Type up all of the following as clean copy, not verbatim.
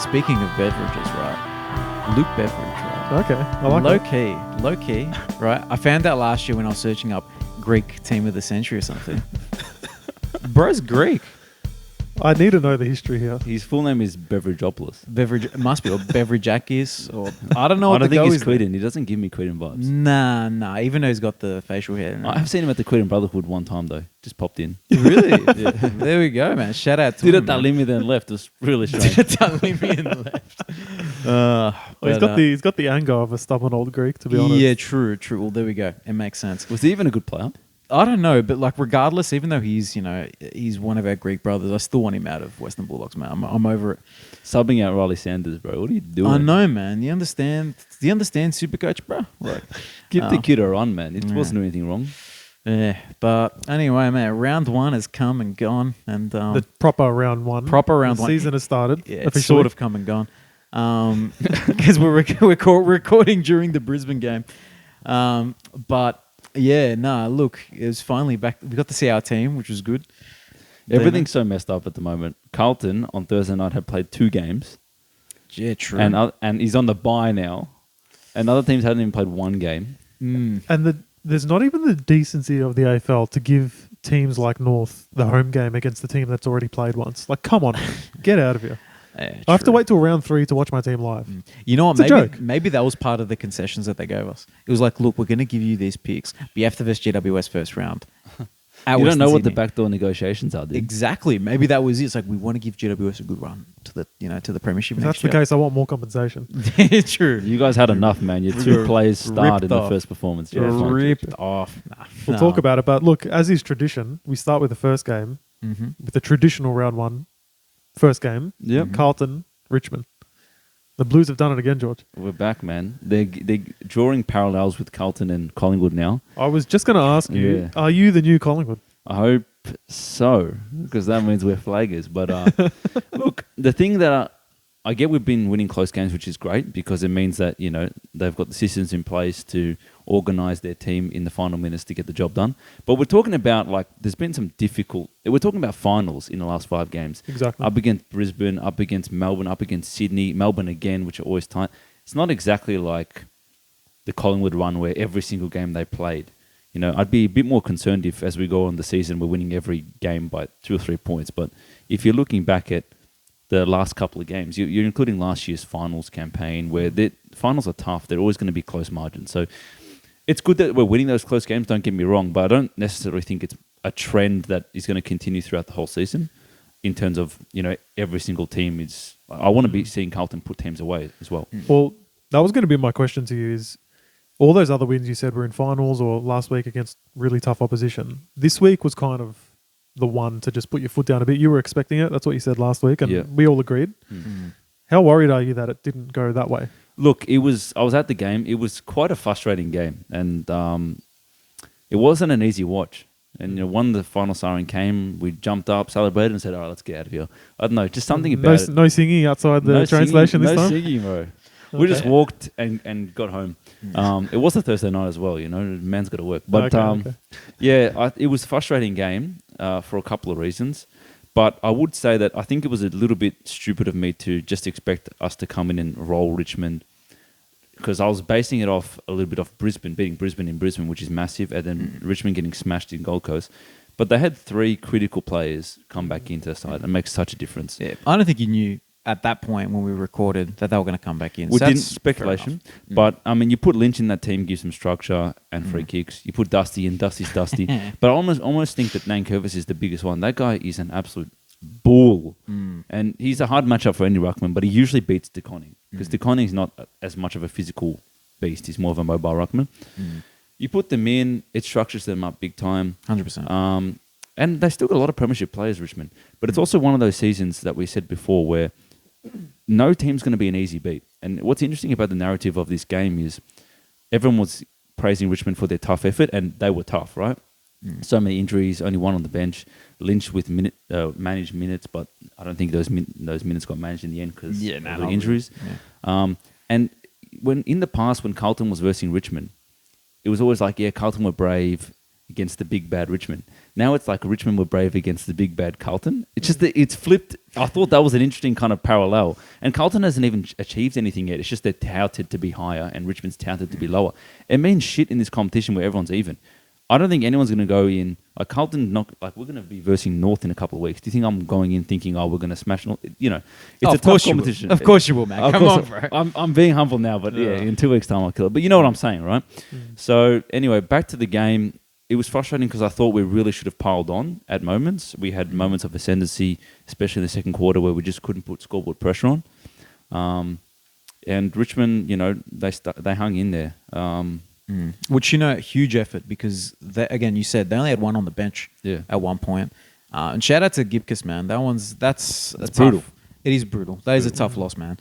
speaking of beverages, right? Luke Beveridge, right? Okay, I like that. Low key, right? I found out last year when I was searching up Greek team of the century or something. Bro's Greek. I need to know the history here. His full name is Beveridgeopoulos. Beverage, it must be, or Beverageakis, or I don't know what I don't the think go he's is. Quidden. He doesn't give me Quidden vibes. Nah. Even though he's got the facial hair. and I've seen him at the Quidden Brotherhood one time though. Just popped in. Really? Yeah. There we go, man. Shout out to Did him. it that limit then left. It was really strange. Did it that limit and left. Well, he's got the anger of a stubborn old Greek, to be honest. Yeah, true. Well, there we go. It makes sense. Was he even a good player? I don't know, but like regardless, even though he's one of our Greek brothers, I still want him out of Western Bulldogs, man. I'm over it. Subbing out Riley Sanders, bro. What are you doing? I know, man. You understand? Do you understand, Supercoach, bro? Like, Give the kid a run, man. It wasn't doing anything wrong. yeah. But anyway, man, round one has come and gone, and The proper round one. round the one. season has started. Yeah, it's officially. sort of come and gone. Because we're recording during the Brisbane game. But yeah, look, it was finally back. We got to see our team, which was good. Everything's so messed up at the moment. Carlton on Thursday night have played 2 games. Yeah, true. And he's on the bye now. And other teams hadn't even played 1 game. And there's not even the decency of the AFL to give teams like North the home game against the team that's already played once. Like, come on, get out of here. Yeah, I have to true. wait till round 3 to watch my team live. You know what? It's a joke. Maybe that was part of the concessions that they gave us. It was like, look, we're going to give you these picks, but you have to verse GWS first round. You don't know what the backdoor negotiations are, dude. Exactly. Maybe that was it. It's like we want to give GWS a good run to the premiership. If that's the case, I want more compensation. True. You guys had enough, man. Your 2 players starred in the first performance. Yeah, fine. Ripped off. We'll talk about it, but look, as is tradition, we start with the first game, with the traditional round 1 first game. Yep. Carlton, Richmond. The Blues have done it again, George. We're back, man. They're drawing parallels with Carlton and Collingwood now. I was just going to ask you, are you the new Collingwood? I hope so, because that means we're flaggers. But look, the thing that I get, we've been winning close games, which is great because it means that they've got the systems in place to organise their team in the final minutes to get the job done. But we're talking about there's been some difficult. We're talking about finals in the last 5 games. Exactly. Up against Brisbane, up against Melbourne, up against Sydney, Melbourne again, which are always tight. It's not exactly like the Collingwood run where every single game they played. I'd be a bit more concerned if, as we go on the season, we're winning every game by 2 or 3 points. But if you're looking back at the last couple of games, you're including last year's finals campaign, where the finals are tough. They're always going to be close margins. So it's good that we're winning those close games, don't get me wrong, but I don't necessarily think it's a trend that is going to continue throughout the whole season in terms of, every single team is... I want to be seeing Carlton put teams away as well. Well, that was going to be my question to you is, all those other wins you said were in finals or last week against really tough opposition. This week was kind of the one to just put your foot down a bit. You were expecting it. That's what you said last week, and we all agreed. How worried are you that it didn't go that way? Look, I was at the game. It was quite a frustrating game, and it wasn't an easy watch. And when the final siren came, we jumped up, celebrated, and said, "All right, let's get out of here." I don't know, just something about it. No singing outside the train station this time? No singing, bro. We just walked and got home. It was a Thursday night as well, man's got to work. But it was a frustrating game for a couple of reasons. But I would say that I think it was a little bit stupid of me to just expect us to come in and roll Richmond, because I was basing it off a little bit of Brisbane, beating Brisbane in Brisbane, which is massive, and then Richmond getting smashed in Gold Coast. But they had 3 critical players come back into the side and make such a difference. Yeah, I don't think you knew at that point when we recorded that they were going to come back in. We So didn't that's speculation, fair but you put Lynch in that team, gives some structure and free kicks. You put Dusty in, Dusty's Dusty. But I almost think that Nankervis is the biggest one. That guy is an absolute bull, and he's a hard matchup for any ruckman. But he usually beats DeConning because DeConning is not as much of a physical beast. He's more of a mobile ruckman. You put them in, it structures them up big time. 100%. And they still got a lot of premiership players, Richmond. But it's also one of those seasons that we said before where no team's going to be an easy beat. And what's interesting about the narrative of this game is everyone was praising Richmond for their tough effort, and they were tough, right? So many injuries, only one on the bench. Lynch with managed minutes, but I don't think those minutes got managed in the end because of the injuries. Yeah. And when in the past, when Carlton was versing Richmond, it was always like, Carlton were brave. against the big bad Richmond. Now it's like Richmond were brave against the big bad Carlton. It's just that it's flipped. I thought that was an interesting kind of parallel. And Carlton hasn't even achieved anything yet. It's just they're touted to be higher and Richmond's touted to be lower. It means shit in this competition where everyone's even. I don't think anyone's going to go in like Carlton. We're going to be versing North in a couple of weeks. Do you think I'm going in thinking, we're going to smash North? You know, it's a tough competition. Of course you will, man. Come on, bro. I'm being humble now, but in 2 weeks' time I'll kill it. But you know what I'm saying, right? So anyway, back to the game. It was frustrating because I thought we really should have piled on at moments. We had moments of ascendancy, especially in the second quarter, where we just couldn't put scoreboard pressure on. And Richmond, they hung in there. Which, huge effort because, again, you said they only had one on the bench at one point. And shout out to Gibcus, man. That's brutal. It is brutal. That is a tough loss, man.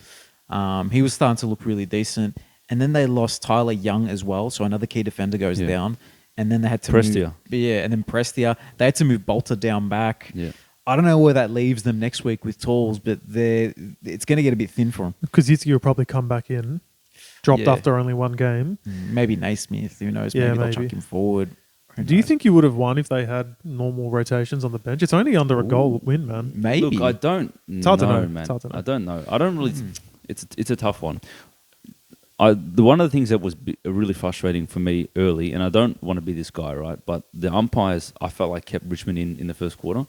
He was starting to look really decent. And then they lost Tyler Young as well. So another key defender goes down. And then they had to Prestia. And then Prestia. They had to move Bolter down back. Yeah. I don't know where that leaves them next week with Tools, but it's going to get a bit thin for them. Because Yitzki will probably come back in, dropped after only one game. Maybe Naismith, who knows? Yeah, Maybe they'll chuck him forward. Do you think you would have won if they had normal rotations on the bench? It's only under a goal win, man. Maybe. Look, I don't It's hard to know, man. It's hard to know. I don't know. I don't really... It's a tough one. One of the things that was really frustrating for me early, and I don't want to be this guy, right? But the umpires, I felt like kept Richmond in the first quarter.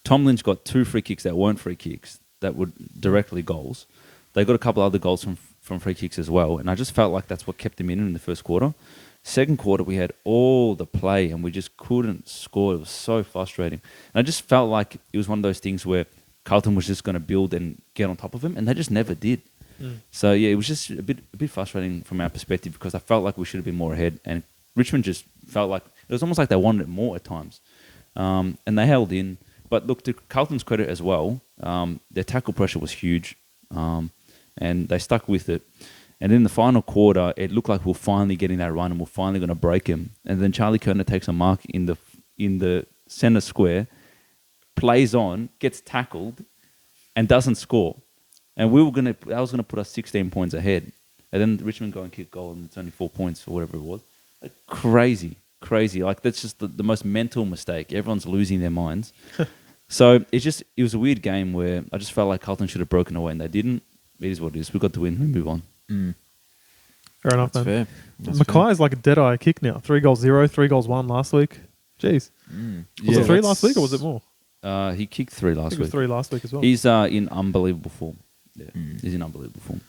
Tom Lynch got 2 free kicks that weren't free kicks, that were directly goals. They got a couple other goals from free kicks as well, and I just felt like that's what kept them in the first quarter. Second quarter, we had all the play, and we just couldn't score. It was so frustrating. And I just felt like it was one of those things where Carlton was just going to build and get on top of him, and they just never did. So, it was just a bit frustrating from our perspective because I felt like we should have been more ahead, and Richmond just felt like it was almost like they wanted it more at times. And they held in. But look, to Carlton's credit as well, their tackle pressure was huge, and they stuck with it. And in the final quarter, it looked like we were finally getting that run and we're finally going to break him. And then Charlie Kerner takes a mark in the centre square, plays on, gets tackled, and doesn't score. And that was going to put us 16 points ahead. And then Richmond go and kick goal, and it's only 4 points or whatever it was. Like, crazy. Like, that's just the most mental mistake. Everyone's losing their minds. So it was a weird game where I just felt like Carlton should have broken away, and they didn't. It is what it is. We got the win. We move on. Fair enough, That's man. fair. Mackay is like a dead-eye kick now. 3 goals 0, 3 goals 1 last week. Jeez. Was it 3 last week or was it more? He kicked 3 I last think it was week. 3 last week as well. He's in unbelievable form. Yeah, he's in unbelievable form.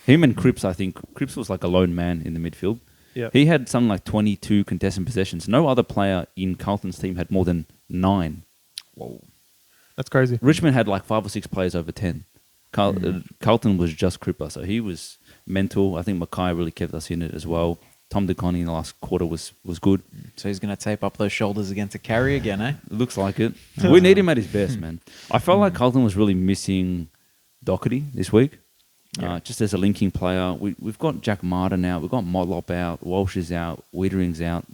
Him and Cripps, I think. Cripps was like a lone man in the midfield. Yeah. He had something like 22 contested possessions. No other player in Carlton's team had more than 9. Whoa. That's crazy. Richmond had like 5 or 6 players over 10. Carlton was just Cripper, so he was mental. I think Mackay really kept us in it as well. Tom DeConnie in the last quarter was good. So he's going to tape up those shoulders again to carry again, eh? It looks like it. We need him at his best, man. I felt like Carlton was really missing Doherty this week. Just as a linking player. We've got Jack Martin out. We've got Motlop out. Walsh is out. Wiedering's out.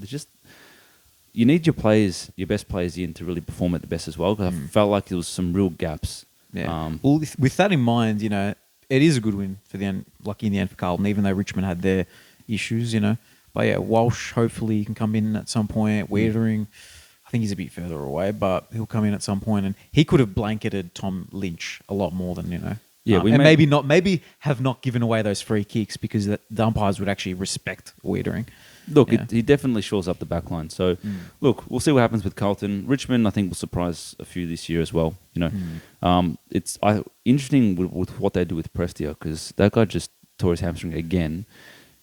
You need your best players in to really perform at the best as well. Because I felt like there was some real gaps. Yeah. Well, with that in mind, it is a good win for the end. Lucky in the end for Carlton, even though Richmond had their issues, But yeah, Walsh hopefully can come in at some point. Wiedering, I think he's a bit further away, but he'll come in at some point, and he could have blanketed Tom Lynch a lot more than Yeah, maybe have not given away those free kicks because the umpires would actually respect Wiedering. Look, he definitely shores up the back line. So, look, we'll see what happens with Carlton. Richmond, I think, will surprise a few this year as well. It's interesting with what they do with Prestia because that guy just tore his hamstring again.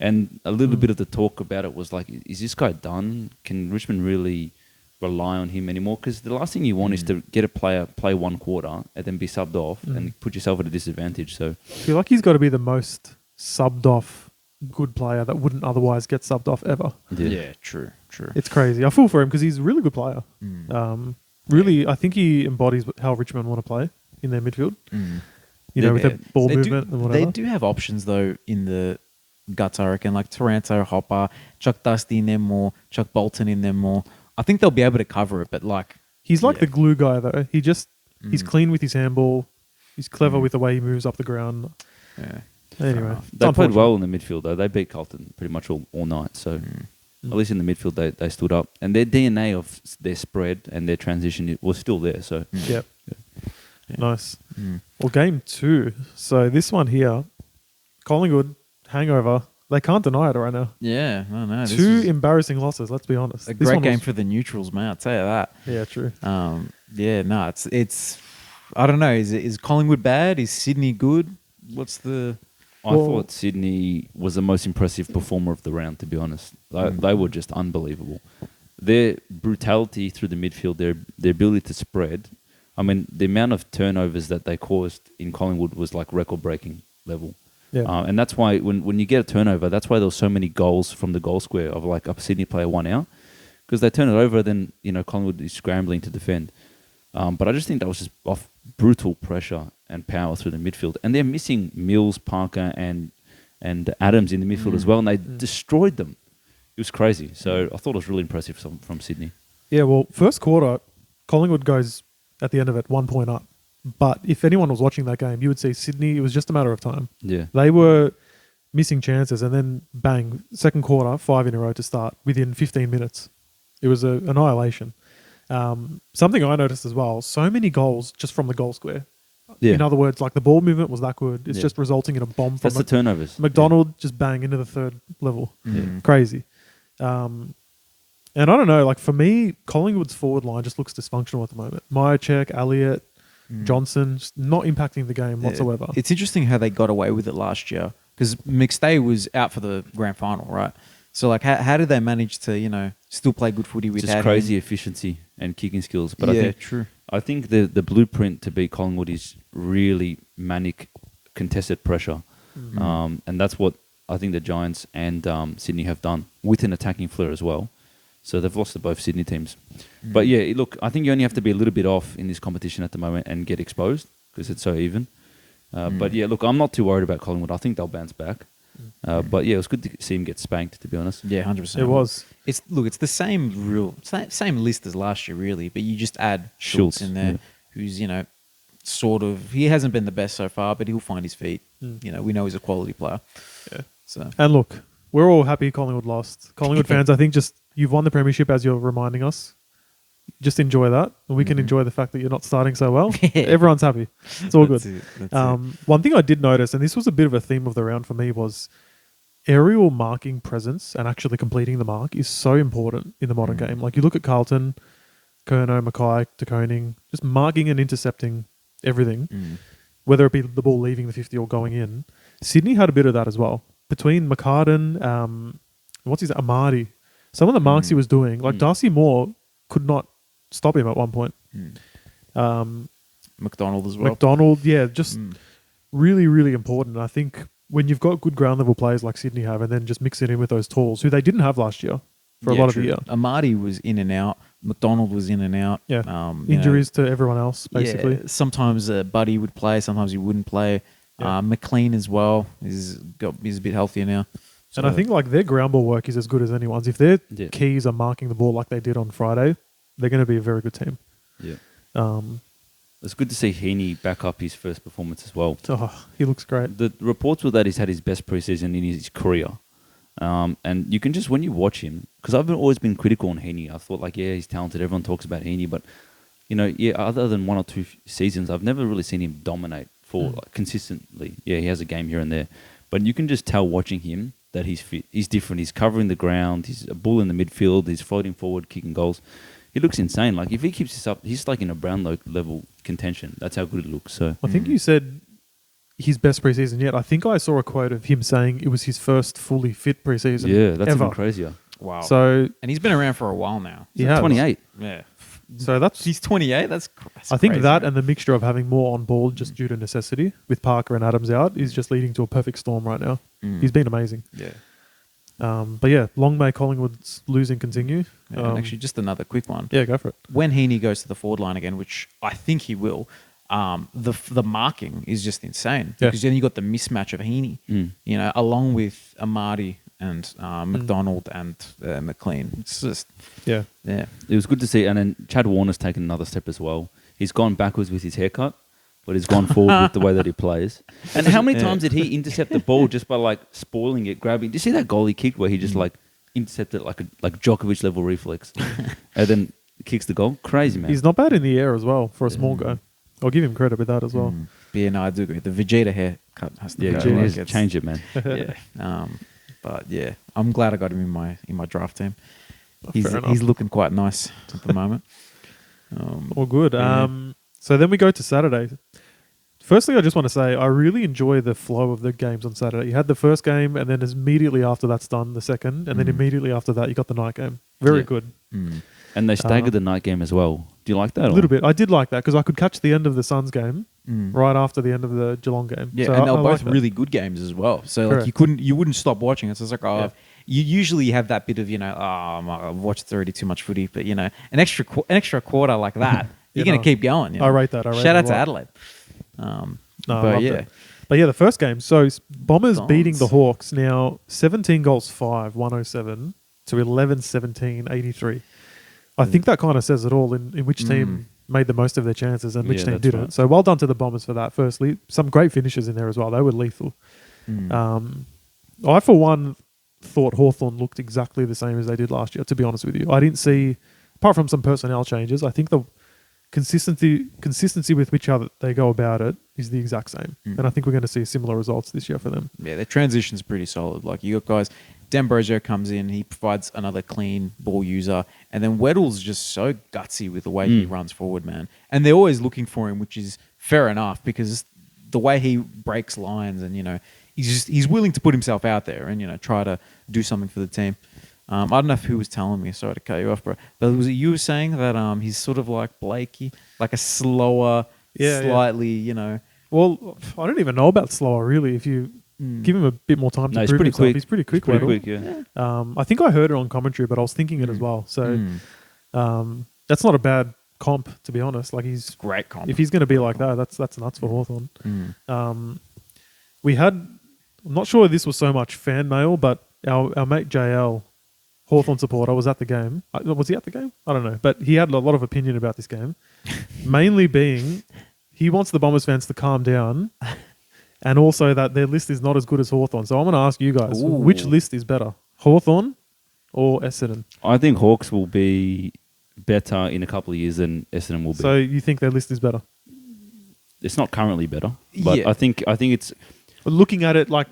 And a little bit of the talk about it was like, is this guy done? Can Richmond really rely on him anymore? Because the last thing you want is to get a player play 1 quarter and then be subbed off and put yourself at a disadvantage. So I feel like he's got to be the most subbed off good player that wouldn't otherwise get subbed off ever. Yeah, true. It's crazy. I feel for him because he's a really good player. Really, I think he embodies how Richmond want to play in their midfield. With their ball movement and whatever. They do have options though in the guts, I reckon, like Taranto, Hopper, Chuck Dusty in there more, Chuck Bolton in there more. I think they'll be able to cover it, but he's like the glue guy though. He's clean with his handball. He's clever with the way he moves up the ground. Yeah. Anyway, they played well in the midfield though. They beat Carlton pretty much all night. So At least in the midfield, they stood up. And their DNA of their spread and their transition was still there. So Yep. Nice. Well, game 2. So this one here, Collingwood, hangover. They can't deny it right now. Yeah, no. This 2 was embarrassing losses, let's be honest. a This great one game was- for the neutrals, man. I'll tell you that. Yeah, true. It's I don't know. Is Collingwood bad? Is Sydney good? What's the I thought Sydney was the most impressive performer of the round, to be honest. They were just unbelievable. Their brutality through the midfield, their ability to spread. I mean, the amount of turnovers that they caused in Collingwood was like record-breaking level. Yeah. And that's why when you get a turnover, that's why there were so many goals from the goal square of like a Sydney player 1 out. Because they turn it over, then, Collingwood is scrambling to defend. But I just think that was just off brutal pressure and power through the midfield. And they're missing Mills, Parker, and Adams in the midfield as well, and they destroyed them. It was crazy. So I thought it was really impressive from Sydney. Yeah, well, first quarter, Collingwood goes at the end of it 1 point up. But if anyone was watching that game, you would see Sydney, it was just a matter of time. Yeah. They were missing chances, and then bang, second quarter, 5 in a row to start within 15 minutes. It was an annihilation. Something I noticed as well, so many goals just from the goal square. Yeah. In other words, like the ball movement was that good. It's Yeah. just resulting in a bomb from That's the turnovers. McDonald just bang into the third level. Mm. Crazy. And I don't know, like for me, Collingwood's forward line just looks dysfunctional at the moment. Myercheck, Elliott, Johnson, just not impacting the game whatsoever. It's interesting how they got away with it last year because McStay was out for the grand final, right? So like, how did they manage to still play good footy without Just crazy him? efficiency and kicking skills. But Yeah, true. I think the blueprint to beat Collingwood is really manic contested pressure. And that's what I think the Giants and Sydney have done with an attacking flair as well. So they've lost to both Sydney teams. But yeah, look, I think you only have to be a little bit off in this competition at the moment and get exposed because it's so even. But yeah, look, I'm not too worried about Collingwood. I think they'll bounce back. But yeah, it was good to see him get spanked, to be honest. Yeah, 100%. It was. It's the same list as last year, really, but you just add Schultz in there, who's sort of, he hasn't been the best so far, but he'll find his feet. We know he's a quality player. Yeah. So And look, we're all happy Collingwood lost. Collingwood fans, I think just you've won the premiership as you're reminding us. Just enjoy that. And we can enjoy the fact that you're not starting so well. Everyone's happy. It's all good. That's it. One thing I did notice, and this was a bit of a theme of the round for me, was aerial marking presence and actually completing the mark is so important in the modern game. Like you look at Carlton, Kerno, Mackay, De Koning, just marking and intercepting everything, whether it be the ball leaving the 50 or going in. Sydney had a bit of that as well. Between McCartan, Amadi, some of the marks he was doing, like Darcy Moore could not stop him at one point. McDonald as well. McDonald, just really, really important. I think when you've got good ground level players like Sydney have, and then just mix it in with those tools, who they didn't have last year for a lot of the year. Amadi was in and out. McDonald was in and out. Yeah. Injuries to everyone else, basically. Yeah, sometimes Buddy would play, sometimes he wouldn't play. Yeah. McLean as well is a bit healthier now. And I think like their ground ball work is as good as anyone's. If their Yeah. keys are marking the ball like they did on Friday, they're going to be a very good team. Yeah. It's good to see Heaney back up his first performance as well. He looks great. The reports were that he's had his best preseason in his career. And you can just, when you watch him, because I've always been critical on Heaney. I thought he's talented. Everyone talks about Heaney. But, other than 1 or 2 seasons, I've never really seen him dominate consistently. Yeah, he has a game here and there. But you can just tell watching him that he's fit. He's different. He's covering the ground. He's a bull in the midfield. He's floating forward, kicking goals. He looks insane. Like, if he keeps this up, he's like in a Brownlow level contention. That's how good it looks. So I think you said his best preseason yet. I think I saw a quote of him saying it was his first fully fit preseason. yeah, that's ever. even crazier. wow. So and he's been around for a while now. he has. 28. Yeah. So that's He's 28. That's I think crazy, that man. and the mixture of having more on board just due to necessity with Parker and Adams out is just leading to a perfect storm right now. He's been amazing. Yeah. But yeah, long may Collingwood's losing continue. Yeah, and actually, just another quick one. Yeah, go for it. When Heaney goes to the forward line again, which I think he will, the marking is just insane. Yeah. Because then you got the mismatch of Heaney, along with Amadi and McDonald and McLean. It's just, Yeah. yeah. It was good to see. And then Chad Warner's taken another step as well. He's gone backwards with his haircut, but he's gone forward with the way that he plays. And how many times did he intercept the ball just by spoiling it, grabbing? Did you see that goal he kicked where he just intercept it like Djokovic level reflex, and then kicks the goal. Crazy, man. He's not bad in the air as well for a small guy. I'll give him credit with that as well. But yeah, no, I do agree. The Vegeta haircut has to go. Genius. Like, Change it, man. yeah. But yeah, I'm glad I got him in my draft team. Fair enough. He's looking quite nice at the moment. All good. Yeah. So then we go to Saturday. Firstly, I just want to say I really enjoy the flow of the games on Saturday. You had the first game, and then immediately after that's done, the second, and then immediately after that, you got the night game. Very good. And they staggered the night game as well. Do you like that? A little bit. I did like that because I could catch the end of the Suns game right after the end of the Geelong game. Yeah, so and they were I both like really good games as well. So Correct. like you wouldn't stop watching it. So it's like, you usually have that bit of, I've watched already too much footy, but an extra quarter like that, you're going to keep going. I rate that. Shout out to Adelaide. But yeah. But yeah, the first game. So Bombers beating the Hawks now 17 goals 5, 107 to 11, 17, 83. I think that kind of says it all in which team made the most of their chances and which team didn't. Right. So well done to the Bombers for that. Firstly, some great finishes in there as well. They were lethal. I, for one, thought Hawthorn looked exactly the same as they did last year, to be honest with you. I didn't see, apart from some personnel changes, I think the consistency with which they go about it is the exact same. And I think we're going to see similar results this year for them. Yeah, their transition's pretty solid. Like, you got guys, D'Ambrosio comes in, he provides another clean ball user, and then Weddle's just so gutsy with the way he runs forward, man. And they're always looking for him, which is fair enough, because the way he breaks lines and, he's willing to put himself out there and, try to do something for the team. I don't know who was telling me, sorry to cut you off, bro, but was it you were saying that he's sort of like Blakey, like a slower, slightly, Well, I don't even know about slower, really. If you give him a bit more time to prove himself, quick. he's pretty quick. Pretty quick, yeah. I think I heard it on commentary, but I was thinking it as well. So that's not a bad comp, to be honest. Like, he's great comp. If he's going to be like that, that's nuts for Hawthorn. We had, I'm not sure if this was so much fan mail, but our mate JL, Hawthorn supporter, was at the game. Was he at the game? I don't know. But he had a lot of opinion about this game. Mainly being, he wants the Bombers fans to calm down, and also that their list is not as good as Hawthorn. So I'm going to ask you guys, which list is better, Hawthorn or Essendon? I think Hawks will be better in a couple of years than Essendon will be. So you think their list is better? It's not currently better, but I think it's... Looking at it like,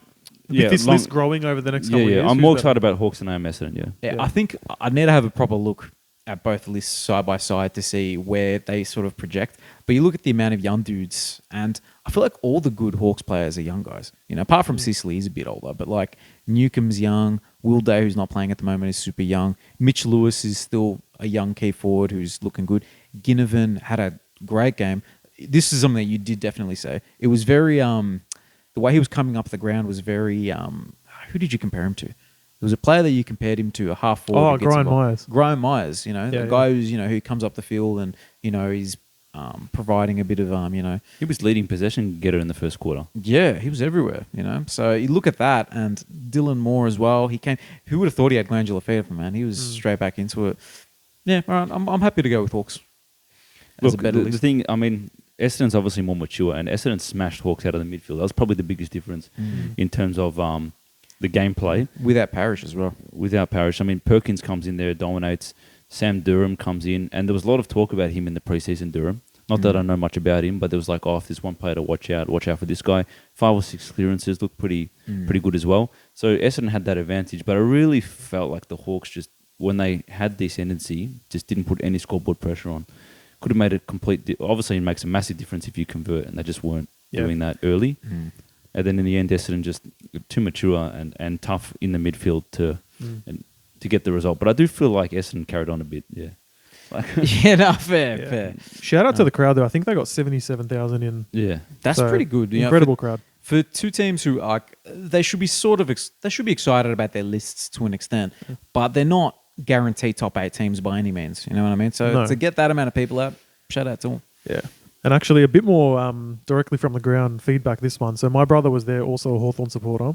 with this list growing over the next couple of years. I'm more excited about Hawks than I am Essendon, yeah. I think I need to have a proper look at both lists side by side to see where they sort of project. But you look at the amount of young dudes, and I feel like all the good Hawks players are young guys. Apart from Sicily, he's a bit older, but like Newcomb's young, Will Day, who's not playing at the moment, is super young. Mitch Lewis is still a young key forward who's looking good. Ginnivan had a great game. This is something that you did definitely say. It was very... the way he was coming up the ground was very... who did you compare him to? There was a player that you compared him to, a half forward. Brian Myers. Brian Myers, the guy who's, who comes up the field and, he's providing a bit of, He was leading possession getter in the first quarter. Yeah, he was everywhere, So you look at that, and Dylan Moore as well. He came... Who would have thought he had glandular fever, man? He was straight back into it. Yeah, all right, I'm happy to go with Hawks. Look, the thing, Essendon's obviously more mature, and Essendon smashed Hawks out of the midfield. That was probably the biggest difference in terms of the gameplay. Without Parrish as well. Without Parrish. Perkins comes in there, dominates. Sam Durham comes in, and there was a lot of talk about him in the preseason, Durham. Not that I know much about him, but there was like, if there's one player to watch out for this guy. 5 or 6 clearances, looked pretty good as well. So Essendon had that advantage, but I really felt like the Hawks just, when they had the ascendancy, just didn't put any scoreboard pressure on. Could have made a obviously it makes a massive difference if you convert, and they just weren't doing that early. And then in the end, Essendon just too mature and tough in the midfield to get the result. But I do feel like Essendon carried on a bit, yeah. Fair. Shout out to the crowd, though. I think they got 77,000 in. Yeah. That's pretty good. Incredible crowd. For two teams who are, they should be they should be excited about their lists to an extent, but they're not guaranteed top 8 teams by any means. You know what I mean? So to get that amount of people out, shout out to them. Yeah. And actually a bit more directly from the ground feedback this one. So my brother was there, also a Hawthorn supporter.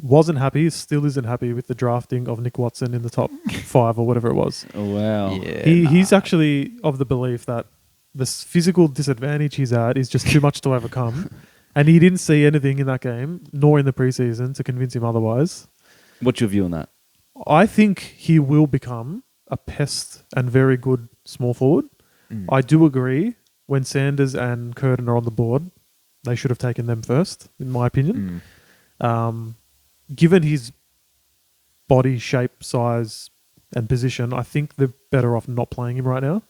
Wasn't happy, still isn't happy with the drafting of Nick Watson in the top 5 or whatever it was. Oh, wow. Yeah, He's actually of the belief that this physical disadvantage he's at is just too much to overcome. And he didn't see anything in that game, nor in the preseason, to convince him otherwise. What's your view on that? I think he will become a pest and very good small forward. I do agree. When Sanders and Curtin are on the board, they should have taken them first, in my opinion. Given his body shape, size, and position, I think they're better off not playing him right now.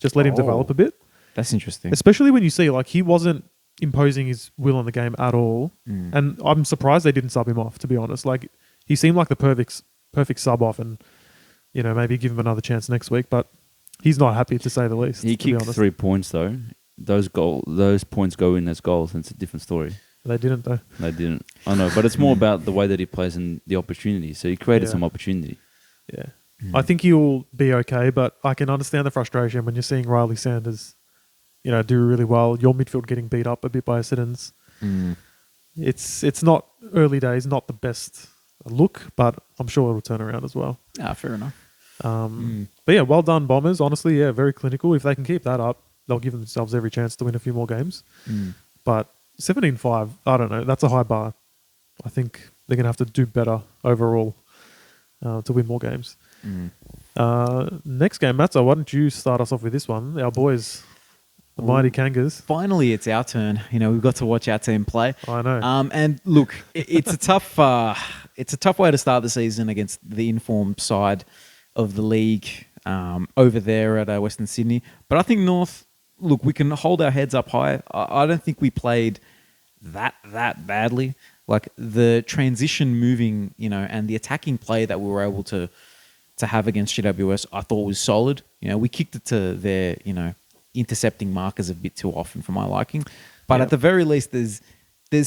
Just let him develop a bit. That's interesting. Especially when you see, like, he wasn't imposing his will on the game at all. And I'm surprised they didn't sub him off, to be honest. Like, he seemed like the perfect sub off and, you know, maybe give him another chance next week. But he's not happy, to say the least. He kicked 3 points, though. Those points go in as goals, and it's a different story. They didn't, though. They didn't. I know, but it's more about the way that he plays and the opportunity. So he created some opportunity. Yeah. I think he'll be okay, but I can understand the frustration when you're seeing Riley Sanders, you know, do really well. Your midfield getting beat up a bit by Essendon's. It's not early days, not the best look, but I'm sure it'll turn around as well. Fair enough. But yeah, well done, Bombers. Honestly, yeah, very clinical. If they can keep that up, they'll give themselves every chance to win a few more games. But 17-5, I don't know. That's a high bar. I think they're going to have to do better overall to win more games. Next game, Matzo, why don't you start us off with this one? Our boys, the mighty Kangas. Finally, it's our turn. You know, we've got to watch our team play. I know. And look, it's a tough way to start the season against the informed side of the league over there at Western Sydney. But I think North, look, we can hold our heads up high. I don't think we played that badly. Like the transition moving, you know, and the attacking play that we were able to have against GWS, I thought was solid. You know, we kicked it to their, you know, intercepting markers a bit too often for my liking. But at the very least, there's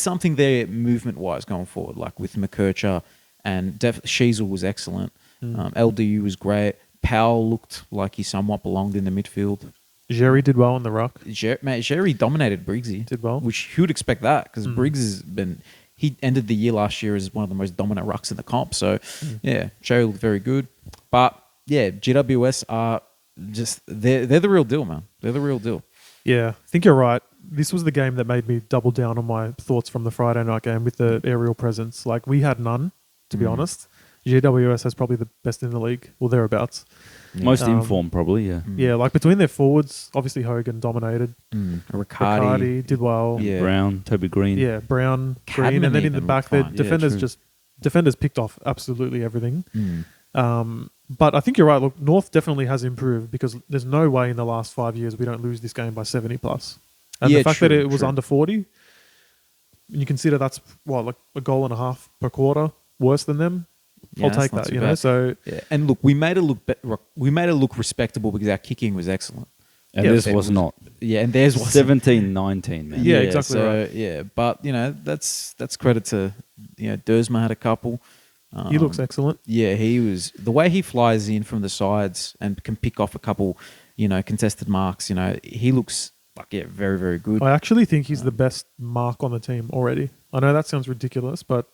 something there movement-wise going forward, like with McKercher and Sheasel was excellent. LDU was great. Powell looked like he somewhat belonged in the midfield. Jerry did well on the ruck. Jerry dominated Briggsy. Did well. Which who would expect that? Because Briggs has been... He ended the year last year as one of the most dominant rucks in the comp. So, yeah, Jerry looked very good. But, yeah, GWS are just... They're the real deal, man. They're the real deal. Yeah, I think you're right. This was the game that made me double down on my thoughts from the Friday night game with the aerial presence. Like, we had none, to be honest. GWS has probably the best in the league, or thereabouts. Most informed, probably, yeah. Yeah, like between their forwards, obviously Hogan dominated. Riccardi did well. Yeah. Brown, Toby Green. Yeah, Brown, Cadman Green, and then in the even back, looked the fine. defenders picked off absolutely everything. But I think you're right. Look, North definitely has improved because there's no way in the last 5 years we don't lose this game by 70 plus. And the fact that it was under 40, you consider that's like a goal and a half per quarter worse than them. Yeah, I'll take that, you know. bad. So and look, we made it look respectable because our kicking was excellent. And this was not. Yeah, and theirs was 17-19, man. Yeah, exactly so, right. Yeah, but you know that's credit to Dersma had a couple. He looks excellent. Yeah, he was the way he flies in from the sides and can pick off a couple, contested marks. He looks very very good. I actually think he's the best mark on the team already. I know that sounds ridiculous, but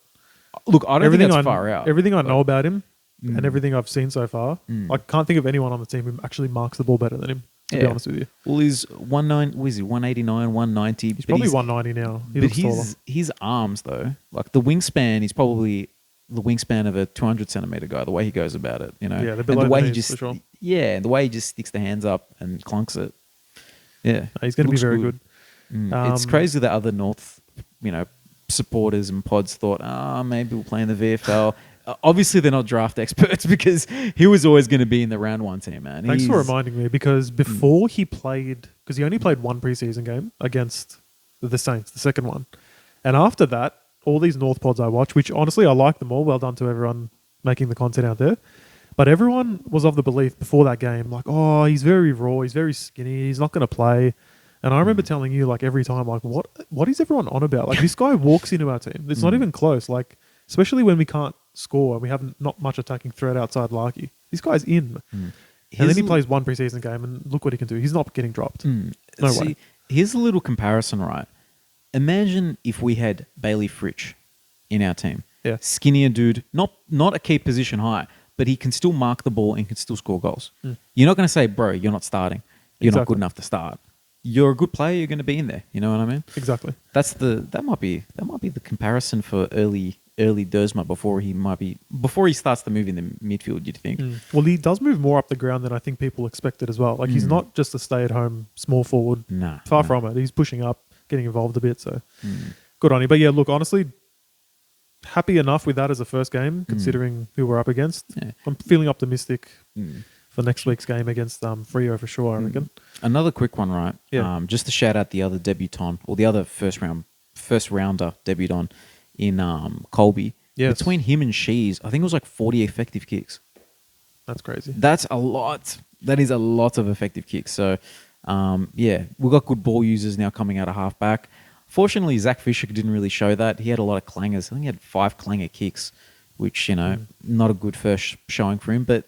look, I don't think that's far out. Everything I know about him and everything I've seen so far, I can't think of anyone on the team who actually marks the ball better than him. To be honest with you. Well, he's 189, 190. He's probably 190 now. He looks taller. His arms, though, like the wingspan, he's probably the wingspan of a 200 centimeter guy. The way he goes about it, Yeah, they're and below the way the he knees, just, for sure. and the way he just sticks the hands up and clunks it. Yeah, He's going to be looks very good. It's crazy that other North, supporters and pods thought, maybe we'll play in the VFL. Obviously, they're not draft experts because he was always going to be in the round one team, man. Thanks for reminding me because before he played, because he only played one preseason game against the Saints, the second one. And after that, all these North pods I watch, which honestly I like them all, well done to everyone making the content out there. But everyone was of the belief before that game, like, he's very raw, he's very skinny, he's not going to play. And I remember telling you, like, every time, like, what is everyone on about? Like, this guy walks into our team. It's not even close. Like, especially when we can't score and we have not much attacking threat outside Larky. This guy's in. And then he plays one preseason game and look what he can do. He's not getting dropped. No way. Here's a little comparison, right? Imagine if we had Bailey Fritsch in our team. Yeah. Skinnier dude, not a key position high, but he can still mark the ball and can still score goals. You're not going to say, bro, you're not starting. You're not good enough to start. You're a good player, you're going to be in there. You know what I mean? Exactly. That might be the comparison for early early Dersma before he starts to move in the midfield. You'd think. Well, he does move more up the ground than I think people expected as well. Like he's not just a stay-at-home small forward. Nah, Far from it. He's pushing up, getting involved a bit. So good on him. But yeah, look, honestly, happy enough with that as a first game, considering who we're up against. Yeah. I'm feeling optic for next week's game against Freo for sure, I reckon. Another quick one, right? Yeah. Just to shout out the other debutant, or the other first rounder debutant in Colby. Yes. Between him and Shees, I think it was like 40 effective kicks. That's crazy. That's a lot. That is a lot of effective kicks. So, we've got good ball users now coming out of halfback. Fortunately, Zach Fisher didn't really show that. He had a lot of clangers. I think he had 5 clanger kicks, which, not a good first showing for him. But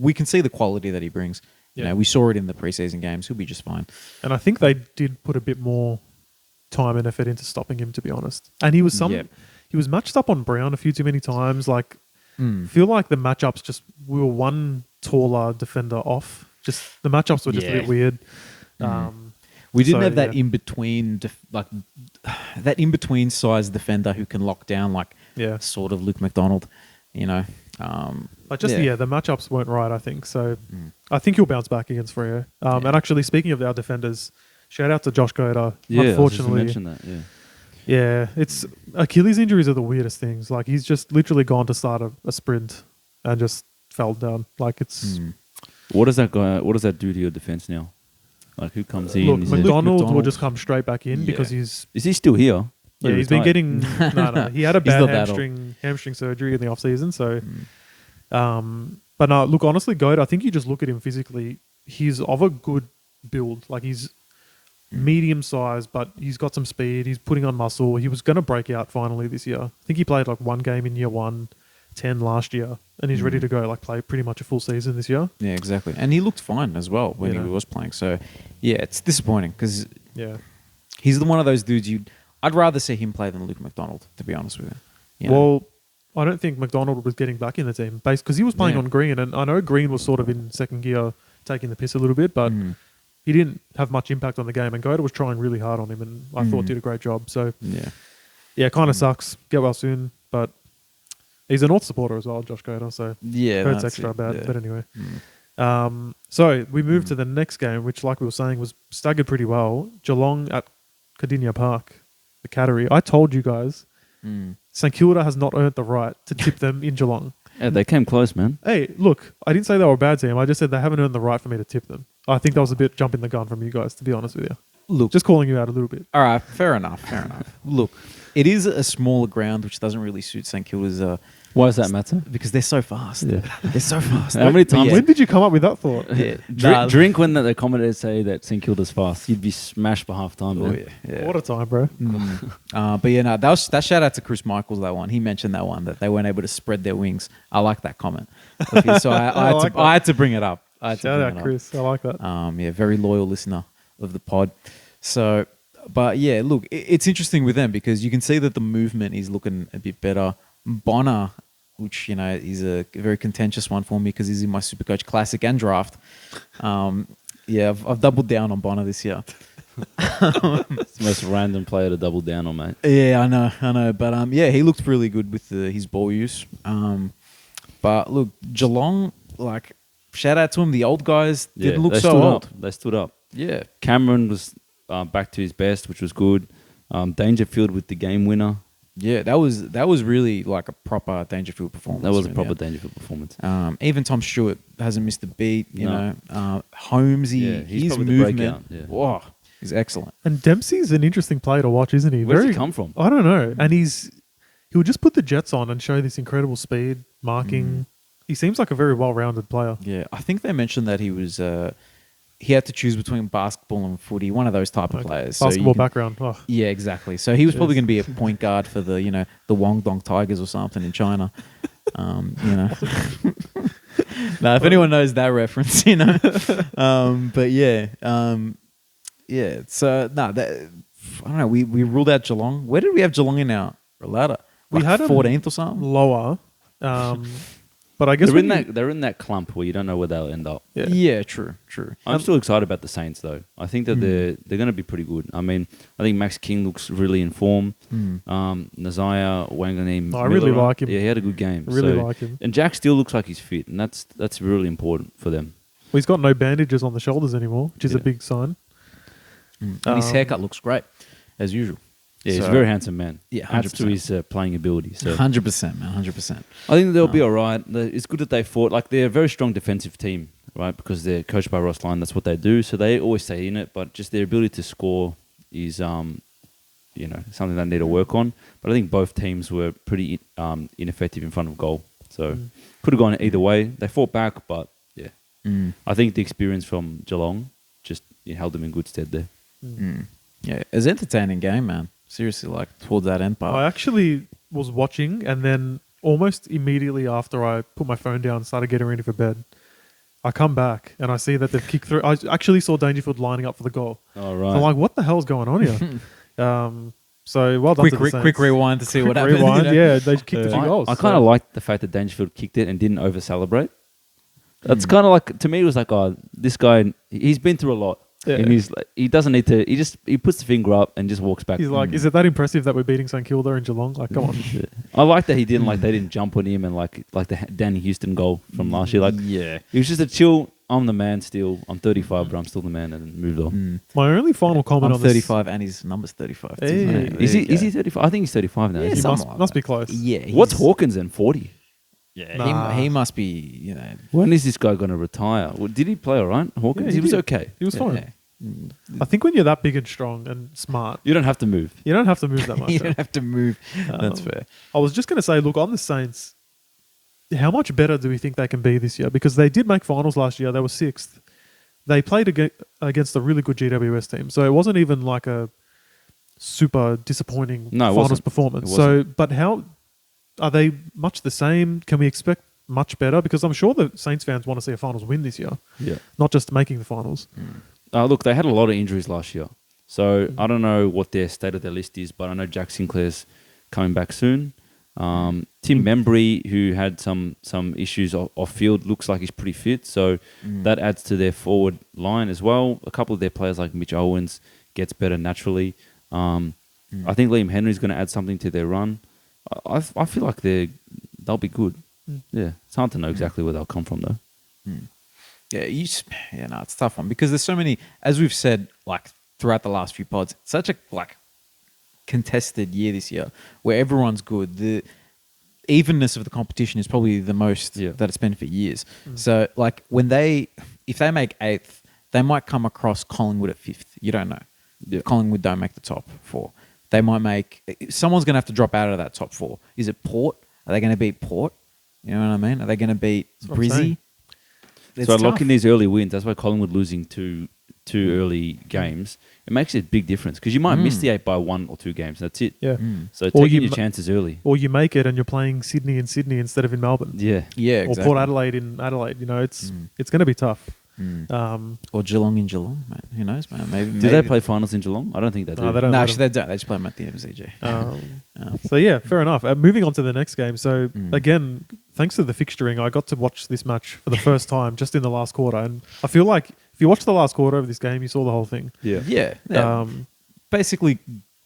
we can see the quality that he brings. Yeah. We saw it in the preseason games. He'll be just fine. And I think they did put a bit more time and effort into stopping him, to be honest. And he was he was matched up on Brown a few too many times. Like, feel like the matchups we were one taller defender off. Just the matchups were just a bit weird. We didn't have that in between, that in between size defender who can lock down, sort of Luke McDonald, the matchups weren't right, I think. So I think he'll bounce back against Freo. And actually, speaking of our defenders, shout out to Josh Goda. Yeah, unfortunately, I was just gonna mention that. Yeah, it's Achilles injuries are the weirdest things. Like he's just literally gone to start a sprint and just fell down. Like it's. What does that do to your defense now? Like who comes in? Look, McDonald will just come straight back in because he's. Is he still here? Yeah, he's been getting. No. He had a bad hamstring surgery in the off season. So, but no, look, honestly, Goat, I think you just look at him physically. He's of a good build. Like he's medium size, but he's got some speed. He's putting on muscle. He was going to break out finally this year. I think he played like 1 game in year 1, 10 last year, and he's ready to go. Like play pretty much a full season this year. Yeah, exactly. And he looked fine as well when he was playing. So, yeah, it's disappointing because he's one of those dudes I'd rather see him play than Luke McDonald, to be honest with you. Well, I don't think McDonald was getting back in the team because he was playing on Green, and I know Green was sort of in second gear, taking the piss a little bit, but he didn't have much impact on the game. And Goda was trying really hard on him, and I thought did a great job. So it kind of sucks. Get well soon, but he's a North supporter as well, Josh Goda. So hurts extra bad. Yeah. But anyway, so we moved to the next game, which, like we were saying, was staggered pretty well. Geelong at Cardinia Park. The Cattery. I told you guys, St Kilda has not earned the right to tip them in Geelong. Yeah, they came close, man. Hey, look, I didn't say they were a bad team. I just said they haven't earned the right for me to tip them. I think that was a bit jumping the gun from you guys, to be honest with you. Look, just calling you out a little bit. All right, fair enough. Look, it is a smaller ground, which doesn't really suit St Kilda's. Why does that matter? Because they're so fast. Yeah. They're so fast. How many times? When did you come up with that thought? Drink when the commentators say that St Kilda's fast. You'd be smashed by half time. What a time, bro. That shout out to Chris Michaels, that one. He mentioned that one, that they weren't able to spread their wings. I like that comment. Okay, so I had to bring it up. Shout out, Chris. I like that. Very loyal listener of the pod. So, but yeah, look, it's interesting with them because you can see that the movement is looking a bit better. Bonner, which is a very contentious one for me because he's in my Supercoach Classic and Draft. I've doubled down on Bonner this year. It's the most random player to double down on, mate. Yeah, I know. But he looked really good with his ball use. But look, Geelong, shout out to him. The old guys didn't look so old. They stood up. Yeah. Cameron was back to his best, which was good. Dangerfield with the game winner. Yeah, that was really like a proper Dangerfield performance. That was a proper Dangerfield performance. Even Tom Stewart hasn't missed a beat. You know, Holmesy, his movement, whoa, he's excellent. And Dempsey's an interesting player to watch, isn't he? Where does he come from? I don't know. And he'll just put the Jets on and show this incredible speed, marking. He seems like a very well-rounded player. Yeah, I think they mentioned that he was. He had to choose between basketball and footy, one of those type of players. Basketball background. Oh. Yeah, exactly. So he was probably going to be a point guard for the, the Guangdong Tigers or something in China. Now, if anyone knows that reference, but yeah. So, I don't know. We ruled out Geelong. Where did we have Geelong in our ladder? We had 14th or something? Lower. But I guess they're in that clump where you don't know where they'll end up. Yeah, true. I'm still excited about the Saints though. I think that they're going to be pretty good. I mean, I think Max King looks really in form. Nazaya Wanganeen. I really like him. Yeah, he had a good game. Really like him. And Jack still looks like he's fit, and that's really important for them. Well, he's got no bandages on the shoulders anymore, which is a big sign. And his haircut looks great, as usual. Yeah, he's a very handsome man. Yeah, 100%. Adds to his playing ability. So 100%, man, 100%. I think they'll be all right. It's good that they fought. Like, they're a very strong defensive team, right? Because they're coached by Ross Lyon. That's what they do. So they always stay in it. But just their ability to score is, something they need to work on. But I think both teams were pretty ineffective in front of goal. So could have gone either way. They fought back, but yeah. I think the experience from Geelong just held them in good stead there. Yeah, it was an entertaining game, man. Seriously, like towards that end part. I actually was watching, and then almost immediately after I put my phone down and started getting ready for bed, I come back and I see that they've kicked through. I actually saw Dangerfield lining up for the goal. Oh, right. So I'm like, what the hell's going on here? So well done to the Saints. Quick rewind to see what happened. Rewind, yeah, they kicked a few goals. I kind of liked the fact that Dangerfield kicked it and didn't over-celebrate. That's kind of like, to me, it was like, oh, this guy, he's been through a lot. Yeah. And he doesn't need to. He puts the finger up and just walks back. He's like, is it that impressive that we're beating St Kilda and Geelong? Like, come on. I like that he didn't they didn't jump on him and like the Danny Houston goal from last year. Like, he was just a chill. I'm the man still. I'm 35, but I'm still the man, and moved on. My only final comment I'm 35, and his number's 35. Hey. Is he 35? I think he's 35 now. Yeah, he must be close. Yeah. What's Hawkins then? 40. Yeah, he must be. When is this guy going to retire? Well, did he play all right? Hawkins, Yeah, he was did. okay. He was fine. I think when you're that big and strong and smart, You don't have to move. you don't have to move that much. You don't have to move. That's fair. I was just going to say, look, on the Saints, how much better do we think they can be this year? Because they did make finals last year. They were 6th. They played against a really good GWS team. So it wasn't even like a super disappointing finals performance. So, but how are they much the same? Can we expect much better? Because I'm sure the Saints fans want to see a finals win this year. Yeah. Not just making the finals. Look, they had a lot of injuries last year. So I don't know what their state of their list is, but I know Jack Sinclair's coming back soon. Tim Membry, who had some issues off field, looks like he's pretty fit. So that adds to their forward line as well. A couple of their players like Mitch Owens gets better naturally. I think Liam Henry's going to add something to their run. I feel like they'll be good. Yeah, it's hard to know exactly where they'll come from though. Yeah, it's a tough one because there's so many, as we've said, like throughout the last few pods, such a contested year this year where everyone's good. The evenness of the competition is probably the most that it's been for years. So like if they make 8th, they might come across Collingwood at 5th. You don't know. Yeah. Collingwood don't make the top 4. They might someone's going to have to drop out of that top 4. Is it Port? Are they going to beat Port? You know what I mean? Are they going to beat Brizzy? So locking these early wins, that's why Collingwood losing two early games, it makes a big difference because you might miss the 8 by 1 or 2 games. That's it. Yeah. So taking your chances early. Or you make it and you're playing Sydney in Sydney instead of in Melbourne. Yeah. Yeah, exactly. Or Port Adelaide in Adelaide. You know, it's going to be tough. Or Geelong in Geelong, man. Who knows, man? Maybe. Do they play finals in Geelong? I don't think they do. No, they don't. No, actually, they don't. They just play them at the MCG. So, yeah, fair enough. Moving on to the next game. So, again, thanks to the fixturing, I got to watch this match for the first time just in the last quarter. And I feel like if you watch the last quarter of this game, you saw the whole thing. Yeah. Basically,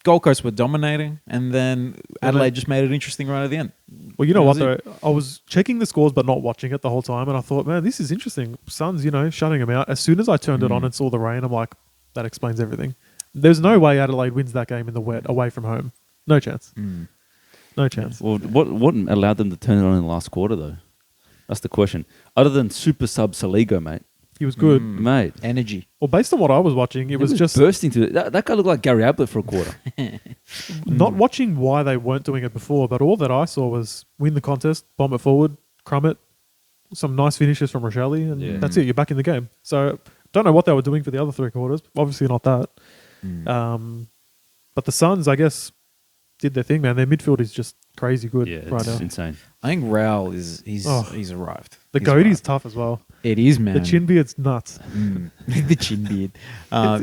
Gold Coast were dominating, and then Adelaide just made it interesting right at the end. Well, you know what, though? I was checking the scores but not watching it the whole time, and I thought, man, this is interesting. Suns, shutting them out. As soon as I turned it on and saw the rain, I'm like, that explains everything. There's no way Adelaide wins that game in the wet away from home. No chance. No chance. Well, what allowed them to turn it on in the last quarter, though? That's the question. Other than super sub Saligo, mate. He was good. Mate. Energy. Well, based on what I was watching, it was just bursting to it. That guy looked like Gary Ablett for a quarter. Not watching why they weren't doing it before, but all that I saw was win the contest, bomb it forward, crumb it, some nice finishes from Rochelle, and that's it. You're back in the game. So don't know what they were doing for the other 3 quarters. Obviously not that. But the Suns, I guess, did their thing, man. Their midfield is just crazy good right now. Insane. I think Raul he's arrived. The Goatie's tough as well. It is, man. The chin beard's nuts. The chin beard.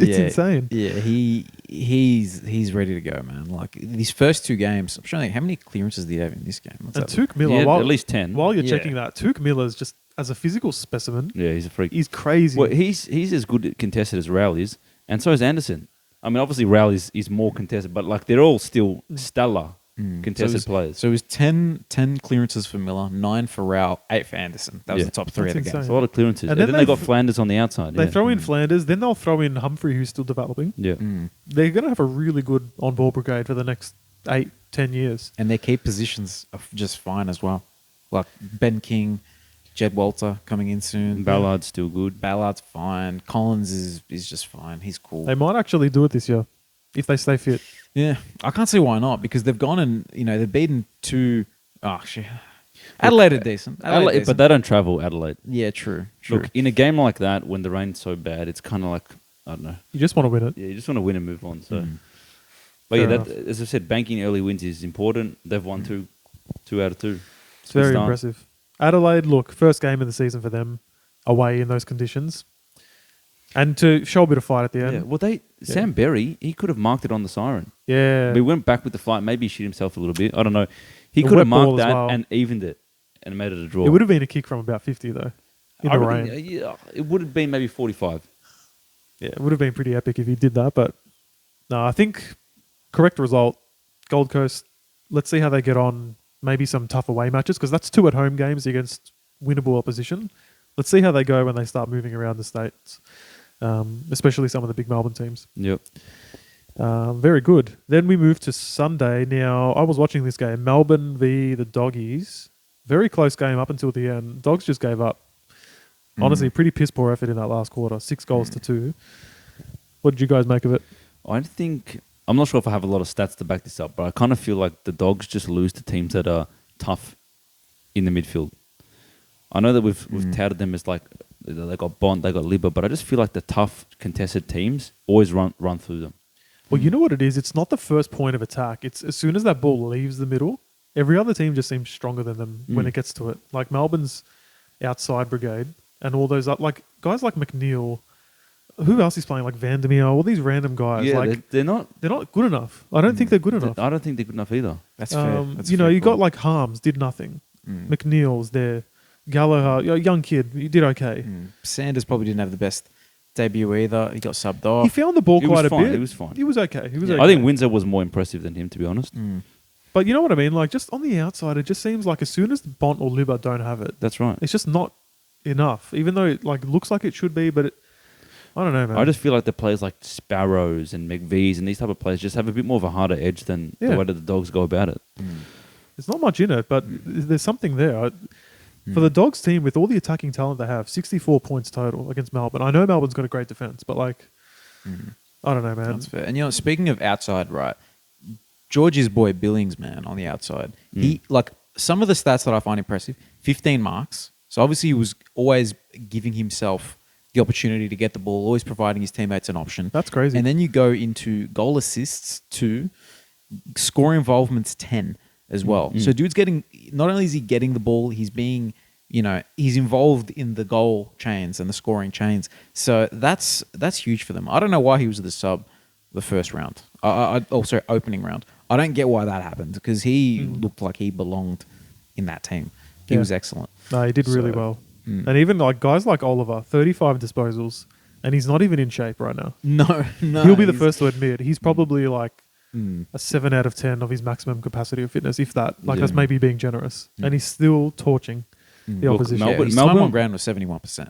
It's insane. Yeah, he's ready to go, man. Like these first 2 games, I'm trying to think, how many clearances did he have in this game? What's And that? Tuke Miller, Yeah, at least 10. While you're Yeah. checking that, Tuke Miller's just as a physical specimen, Yeah, he's a freak. he's crazy. Well, he's as good at contested as Raul is, and so is Anderson. I mean, obviously Raul is more contested, but like they're all still stellar contested players. So it was 10 clearances for Miller, 9 for Rao, 8 for Anderson. That was Yeah. the top 3 That's of the game. It's a lot of clearances, And and then then they got they've- Flanders on the outside. They yeah. throw in Flanders, then they'll throw in Humphrey, who's still developing. Yeah, They're going to have a really good on-ball brigade for the next 8-10 years. And their key positions are just fine as well. Like Ben King, Jed Walter coming in soon. Ballard's still good. Ballard's fine. Collins is just fine. He's cool. They might actually do it this year if they stay fit. Yeah, I can't see why not, because they've gone and they've beaten 2. Oh shit, Adelaide are decent. Adelaide Adelaide, but they don't travel Adelaide. yeah, true. Look, in a game like that, when the rain's so bad, it's kind of like, I don't know. You just want to win it. Yeah, you just want to win and move on. So, but Fair yeah, enough. as I said, banking early wins is important. They've won two out of 2. It's very start. impressive. Adelaide, look, first game of the season for them, away in those conditions. And to show a bit of fight at the Yeah, end. well, Sam Berry, he could have marked it on the siren. Yeah. We went back with the flight. Maybe he shit himself a little bit. I don't know. He The could have wet ball marked as that well. and evened it and made it a draw. It would have been a kick from about 50, though, in I the reckon- rain. Yeah, it would have been maybe 45. Yeah, it would have been pretty epic if he did that. But no, I think correct result. Gold Coast, let's see how they get on. Maybe some tough away matches, because that's 2 at-home games against winnable opposition. Let's see how they go when they start moving around the states, especially some of the big Melbourne teams. Yep. Very good. Then we move to Sunday. Now, I was watching this game, Melbourne v. the Doggies. Very close game up until the end. Dogs just gave up. Honestly, pretty piss poor effort in that last quarter. 6 goals to 2. What did you guys make of it? I think, I'm not sure if I have a lot of stats to back this up, but I kind of feel like the Dogs just lose to teams that are tough in the midfield. I know that we've touted them as like, they got Bond, they got Libba, but I just feel like the tough contested teams always run through them. Well, you know what it is? It's not the first point of attack. It's as soon as that ball leaves the middle, every other team just seems stronger than them when it gets to it. Like Melbourne's outside brigade and all those, like guys like McNeil. Who else is playing? Like Vandermeer, all these random guys. Yeah, like they're not. they're not good enough. I don't think they're good enough. I don't think they're good enough either. That's fair. That's you know, fair you call. got like Harms, did nothing. McNeil's there. Gallagher, young kid, he did okay. Sanders probably didn't have the best debut either. He got subbed He off. found the ball He was quite a fine, bit. he was fine. He was okay. He was Yeah. okay. I think Windsor was more impressive than him, to be honest. But you know what I mean? Like, just on the outside, it just seems like as soon as Bont or Libba don't have it, That's right. it's just not enough. Even though it like looks like it should be, but I don't know, man. I just feel like the players like Sparrows and McVees and these type of players just have a bit more of a harder edge than Yeah. the way that the Dogs go about it. There's not much in it, but there's something there. For the Dogs team, with all the attacking talent they have, 64 points total against Melbourne. I know Melbourne's got a great defense, but like, I don't know, man. That's fair. And speaking of outside, right? George's boy Billings, man, on the outside. He like some of the stats that I find impressive. 15 marks. So obviously he was always giving himself the opportunity to get the ball, always providing his teammates an option. That's crazy. And then you go into goal assists 2, score involvements 10 as well. So dude's getting, not only is he getting the ball, he's being, he's involved in the goal chains and the scoring chains. So that's huge for them. I don't know why he was the sub the first round. Opening round. I don't get why that happened, because he looked like he belonged in that team. He Yeah. was excellent. No, he did really So, well. And even like guys like Oliver, 35 disposals, and he's not even in shape right now. No. He'll be the he's- first to admit he's probably like a 7 out of 10 of his maximum capacity of fitness, if that. Like, that's maybe being generous. And he's still torching the Look, opposition. Melbourne- His time Melbourne- on ground was 71%.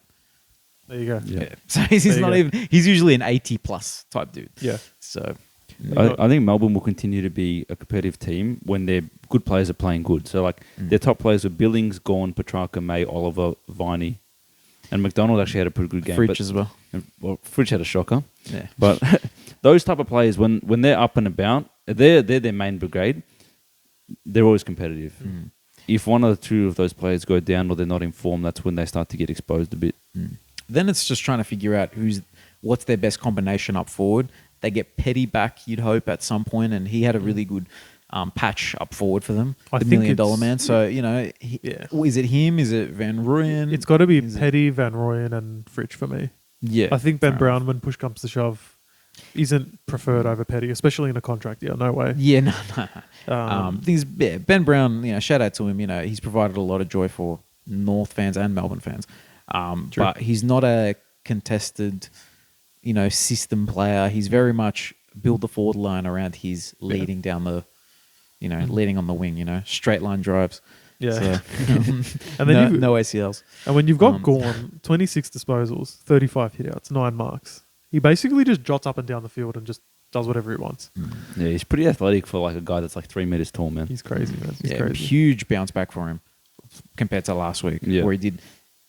There you go. Yeah. So he's There you not go. even. He's usually an 80 plus type dude. Yeah. So I think Melbourne will continue to be a competitive team when their good players are playing good. So, like, their top players were Billings, Gawn, Petrarca, May, Oliver, Viney. And McDonald actually had a pretty good game. Fridge but- as well. Well, Fridge had a shocker. Yeah. But those type of players, when they're up and about, they're their main brigade, they're always competitive. If one or two of those players go down or they're not in form, that's when they start to get exposed a bit. Then it's just trying to figure out what's their best combination up forward. They get Petty back, you'd hope, at some point, and he had a really good patch up forward for them. I The $1 think million it's- man. So, is it him? Is it Van Rooyen? It's got to be Is it- Petty, Van Rooyen, and Fritsch for me. Yeah. I think Ben fair Brown, enough. when push comes to shove, isn't preferred over Petty, especially in a contract year. No way. Yeah, no. Things, Ben Brown, shout out to him. He's provided a lot of joy for North fans and Melbourne fans. But he's not a contested, system player. He's very much build the forward line around his leading down the, leading on the wing. Straight line drives. Yeah. So, And then no ACLs. And when you've got Gorn, 26 disposals, 35 hitouts, 9 marks, he basically just jots up and down the field and just does whatever he wants. Yeah, he's pretty athletic for like a guy that's like 3 meters tall, man. He's crazy, man. He's Yeah, crazy. huge bounce back for him compared to last week, where he did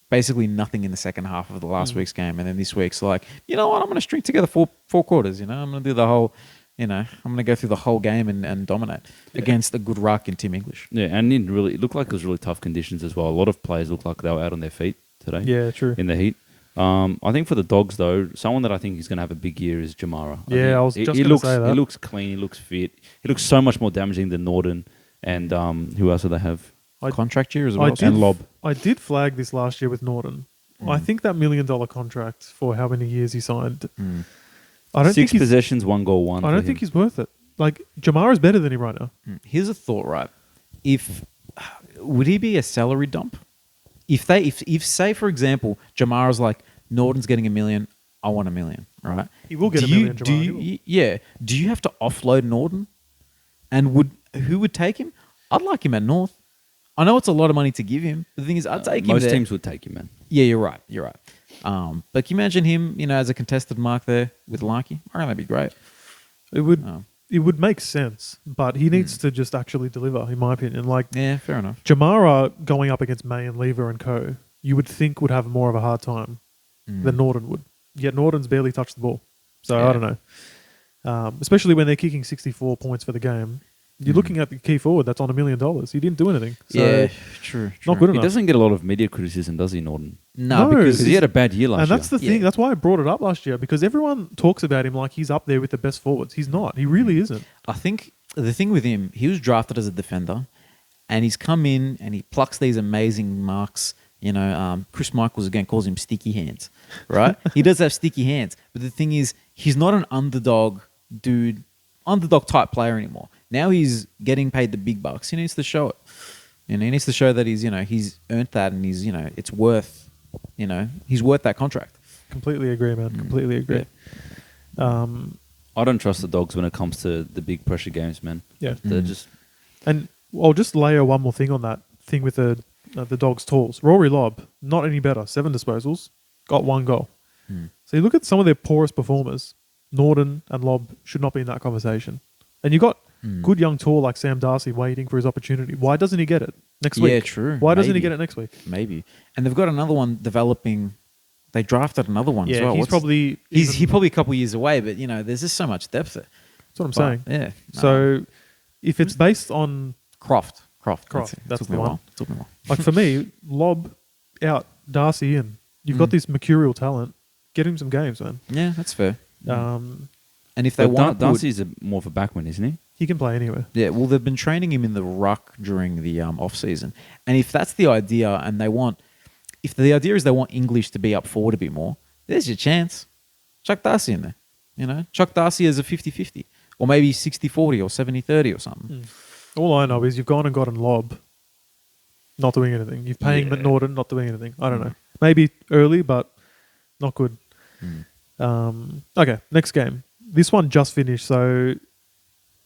basically nothing in the second half of the last week's game, and then this week's like, you know what, I'm going to string together four quarters. I'm going to do the whole, I'm going to go through the whole game and dominate against a good ruck in Tim English. Yeah, and it looked like it was really tough conditions as well. A lot of players looked like they were out on their feet today. Yeah, true. In the heat. I think for the Dogs, though, someone that I think is going to have a big year is Jamara. Yeah, I was just he going to say that. He looks clean. He looks fit. He looks so much more damaging than Norton. And who else do they have? Contract year as well. And Lob. I did flag this last year with Norton. I think that $1 million contract for how many years he signed, I don't think 6 possessions, 1 goal, 1. I don't think he's worth it. Like, Jamara's better than him right now. Here's a thought, right? Would he be a salary dump? If say for example, Jamara's like, Norton's getting $1 million, I want $1 million, right? He will get $1 million, Jamara. Do you have to offload Norton? And who would take him? I'd like him at North. I know it's a lot of money to give him. But the thing is, I'd take him Most there. teams would take him, man. Yeah, you're right. But can you imagine him, as a contested mark there with Larky? I reckon that'd be great. It would make sense, but he needs to just actually deliver, in my opinion. Like, Yeah, fair enough. Jamara going up against May and Lever and co, you would think would have more of a hard time than Norton would. Yet Norton's barely touched the ball. So Yeah. I don't know. Especially when they're kicking 64 points for the game. You're looking at the key forward that's on $1 million. He didn't do anything. So Yeah, true. not good He enough. doesn't get a lot of media criticism, does he, Norton? No, No, because Because he had a bad year last And year. that's the thing. Yeah. That's why I brought it up last year, because everyone talks about him like he's up there with the best forwards. He's not. He really isn't. I think the thing with him, he was drafted as a defender, and he's come in and he plucks these amazing marks. Chris Michaels again calls him sticky hands, right? He does have sticky hands, but the thing is, he's not an underdog type player anymore. Now he's getting paid the big bucks. He needs to show it. He needs to show that he's earned that, and it's worth, he's worth that contract. Completely agree, man. Completely agree. I don't trust the Dogs when it comes to the big pressure games, man. Yeah. They're just... And I'll just layer one more thing on that thing with the Dogs' tools. Rory Lobb, not any better. 7 disposals, got 1 goal. So you look at some of their poorest performers, Norton and Lobb should not be in that conversation. And you got good young tall like Sam Darcy waiting for his opportunity. Why doesn't he get it next week? Yeah, true. Why doesn't he Maybe. get it next week? Maybe. And they've got another one developing. They drafted another one as Yeah, well. he's probably He's probably a couple of years away, but there's just so much depth there. That's what I'm saying. Yeah. So if it's based on Croft. That's Took the me a one. while. Took me a while. like for me, Lobb out, Darcy in. You've got this mercurial talent. Get him some games, man. Yeah, that's fair. Um, And if they want to Darcy's more of a backman, isn't he? he can play anywhere. yeah, well, they've been training him in the ruck during the off season, and if that's the idea, and if the idea is they want English to be up forward a bit more, there's your chance. Chuck Darcy in there, Chuck Darcy as a 50-50, or maybe 60-40 or 70-30 or something. All I know is you've gone and gotten Lobb, not doing anything. You've paying Norton, not doing anything. I don't know. Maybe early, but not good. Okay, next game. This one just finished, so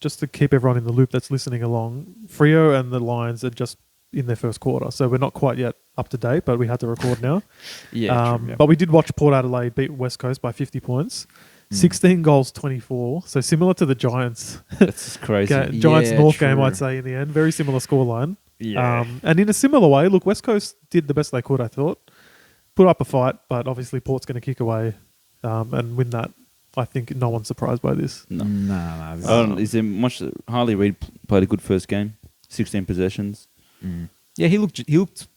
just to keep everyone in the loop that's listening along, Freo and the Lions are just in their first quarter, so we're not quite yet up to date, but we had to record now. True, yeah. But we did watch Port Adelaide beat West Coast by 50 points. 16 goals, 24. So similar to the Giants. That's crazy. Giants Yeah, North true. game, I'd say, in the end. Very similar scoreline. Yeah. And in a similar way, look, West Coast did the best they could, I thought. Put up a fight, but obviously Port's going to kick away and win that. I think no one's surprised by this. No. No. Is there much... Harley Reid played a good first game. 16 possessions. Yeah, he looked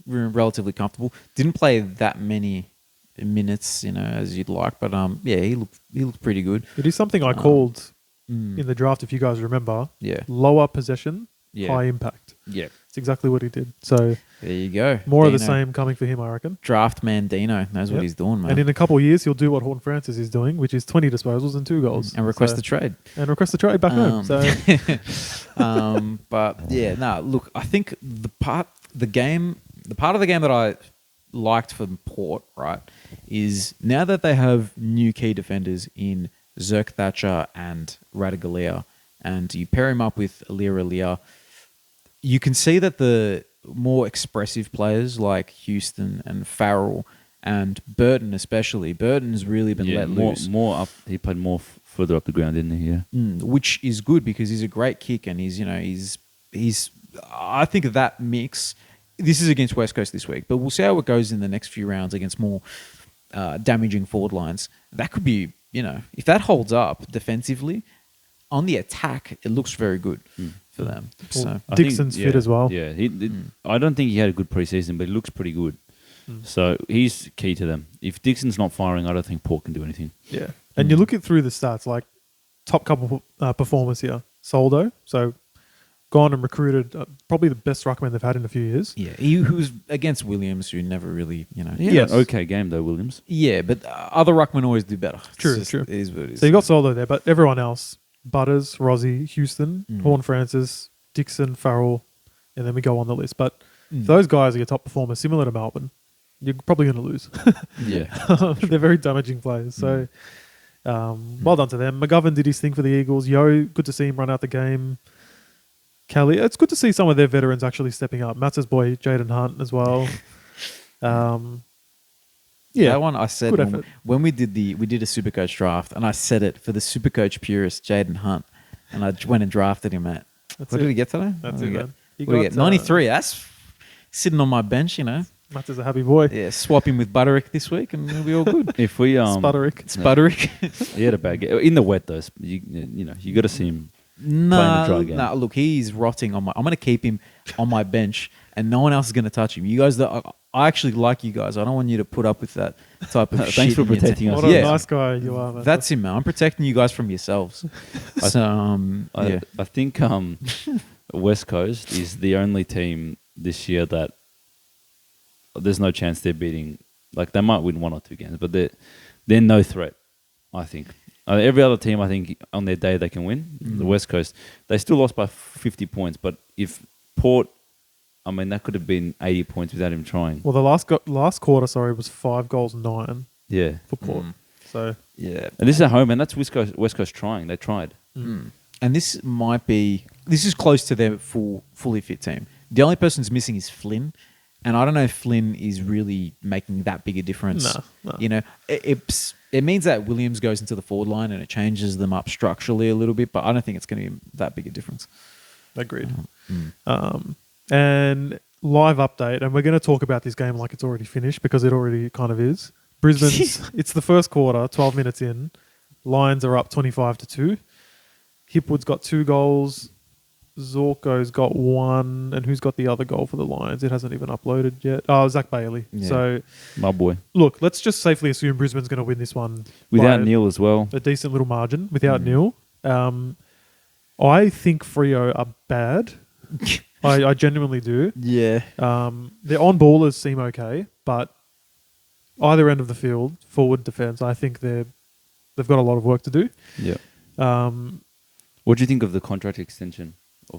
relatively comfortable. Didn't play that many minutes, as you'd like, but yeah, he looked pretty good. It is something I called in the draft, if you guys remember. Yeah. Lower possession, Yeah. high impact. Yeah. It's exactly what he did. So There you go. more of the Deano. same coming for him, I reckon. Draft man Deano knows what Yep. he's doing, man. And in a couple of years, he'll do what Hawthorn Francis is doing, which is 20 disposals and 2 goals. And request So- the trade. And request the trade back home. So But yeah, no. Look, I think the part of the game that I liked for Port, right, is now that they have new key defenders in Zerk Thatcher and Radigalia, and you pair him up with Alia, you can see that the more expressive players like Houston and Farrell and Burton, especially Burton's really been let loose. More up. He played more further up the ground, didn't he? Yeah. Which is good because he's a great kick and he's I think that mix. This is against West Coast this week, but we'll see how it goes in the next few rounds against more damaging forward lines. That could be, if that holds up defensively, on the attack, it looks very good for them. Well, So I Dixon's think, fit as well. Yeah, I don't think he had a good preseason, but he looks pretty good. So he's key to them. If Dixon's not firing, I don't think Port can do anything. Yeah. And you look at through the stats, like top couple performers here. Soldo, so gone and recruited probably the best ruckman they've had in a few years. yeah, he was against Williams, who never really, He had Yes. an okay game though, Williams. Yeah, but other ruckmen always do better. It's True, just- true. It is what it is. So you got Soldo there, but everyone else, Butters, Rozzy, Houston, Mm. Hawthorn Francis, Dixon, Farrell, and then we go on the list. But Mm. if those guys are your top performers, similar to Melbourne, you're probably going to lose. Yeah. They're very damaging players. So well done to them. McGovern did his thing for the Eagles. Yo, good to see him run out the game. Kelly, it's good to see some of their veterans actually stepping up. Matt's boy, Jaden Hunt, as well. Yeah, That one I said good effort. when we did a Supercoach draft, and I said it for the Supercoach purist, Jaden Hunt, and I went and drafted him at. That's What it. did he get today? That's What did it, he get? man. He What did he got, get? 93. That's sitting on my bench, Matt is a happy boy. Yeah, swap him with Butterick this week, and we'll be all good. If we Sputterick. It's Butterick. he had a bad game in the wet though. You got to see him. Playing the try game. Nah, look, he's rotting on my. I'm going to keep him on my bench, and no one else is going to touch him. You guys, I actually like you guys. I don't want you to put up with that type of shit. Thanks for in your protecting team. us. What a Yeah, nice guy you are, man. that's him, man. I'm protecting you guys from yourselves. So, yeah. I think West Coast is the only team this year that there's no chance they're beating. Like they might win 1 or 2 games, but they're no threat. I think every other team, I think on their day they can win. The West Coast, they still lost by 50 points, but if Port, I mean that could have been 80 points without him trying. Well, the last quarter, was 5 goals, 9 Yeah, for Port. So Yeah. and this is at home, and that's West Coast trying. They tried. And this is close to their fully fit team. The only person who's missing is Flynn. And I don't know if Flynn is really making that big a difference. No. It means that Williams goes into the forward line and it changes them up structurally a little bit, but I don't think it's going to be that big a difference. agreed. And live update, and we're going to talk about this game like it's already finished because it already kind of is. Brisbane's, it's the first quarter, 12 minutes in. Lions are up 25-2. Hipwood's got 2 goals. Zorko's got 1. And who's got the other goal for the Lions? It hasn't even uploaded yet. Oh, Zach Bailey. Yeah. So, My boy, look, let's just safely assume Brisbane's going to win this one without by Neil as well. a decent little margin without Neil. I think Freo are bad. I genuinely do. Yeah. Their on-ballers seem okay, but either end of the field, forward defence, I think they've got a lot of work to do. Yeah. Um, What do you think of the contract extension?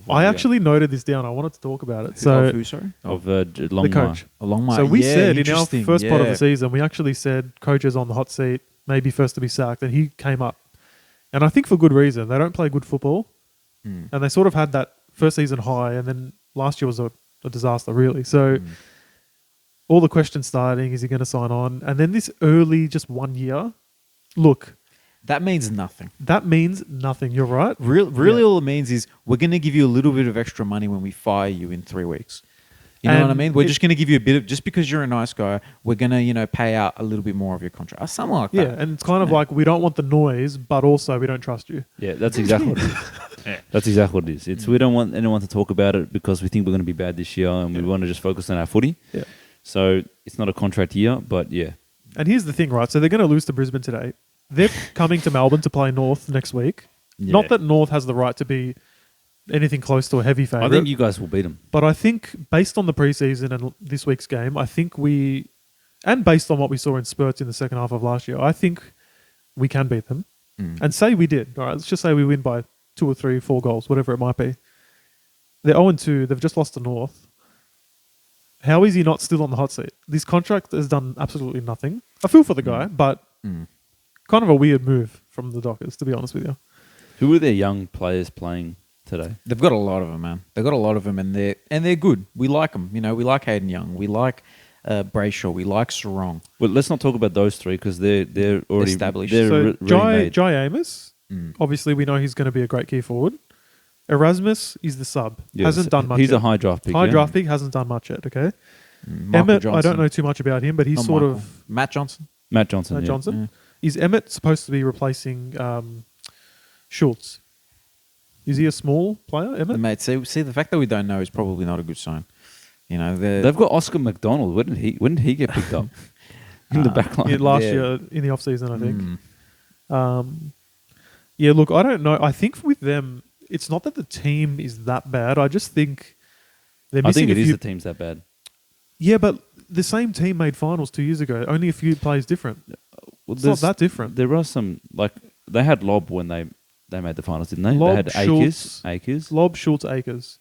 I actually noted this down. I wanted to talk about it. So who, sorry? of the Longmire. coach. Along my. So we yeah, said in our interesting, first part of yeah. the season, we actually said coach is on the hot seat, maybe first to be sacked, and he came up. And I think for good reason. They don't play good football, and they sort of had that first season high, and then last year was a disaster, really. So all the questions starting, is he going to sign on? And then this early, just 1 year, look, That means nothing. that means nothing. You're right. Really, Yeah. all it means is we're going to give you a little bit of extra money when we fire you in 3 weeks. You know what I And mean? We're it- just going to give you a bit of, just because you're a nice guy, we're going to, pay out a little bit more of your contract. Or something like Yeah, that. and it's kind of like we don't want the noise, but also we don't trust you. Yeah, that's exactly what it is. That's exactly what it is. It's we don't want anyone to talk about it because we think we're going to be bad this year and we want to just focus on our footy. Yeah. So it's not a contract year, but yeah. And here's the thing, right? So they're going to lose to Brisbane today. They're coming to Melbourne to play North next week. Not that North has the right to be anything close to a heavy favourite. I think you guys will beat them. But I think based on the preseason and this week's game, I think and based on what we saw in spurts in the second half of last year, I think we can beat them. And say we did. All right, let's just say we win by 2 or 3, 4 goals, whatever it might be. They're 0-2. They've just lost to North. How is he not still on the hot seat? This contract has done absolutely nothing. I feel for the guy, but kind of a weird move from the Dockers, to be honest with you. Who are their young players playing today? They've got a lot of them, man. They've got a lot of them, and they're good. We like them. You know, we like Hayden Young. We like Brayshaw. We like Sarong. Well, let's not talk about those 3 because they're already established. They're So really made. Jai Amos, obviously we know he's going to be a great key forward. Erasmus is the sub. Hasn't done much He's yet. a high draft pick. Draft pick, hasn't done much yet, okay? Michael Emmett, Johnson. I don't know too much about him, but he's Not sort Michael. of... Matt Johnson. Matt Johnson. Matt yeah. Johnson. Is Emmett supposed to be replacing Schultz? Is he a small player, Emmett? Mate, see, the fact that we don't know is probably not a good sign. You know, They've got Oscar McDonald. When did he get picked up? In the back line. Last year, in the off-season, I think. Yeah, look, I don't know. I think with them, it's not that the team is that bad. I just think they're I missing think it a is few... the team's that bad. Yeah, but the same team made finals 2 years ago. Only a few players different. Well, It's not that different. There are some, like, they had Lob when they made the finals, didn't they? Lob, they had Akers. Lob, Schultz, Akers.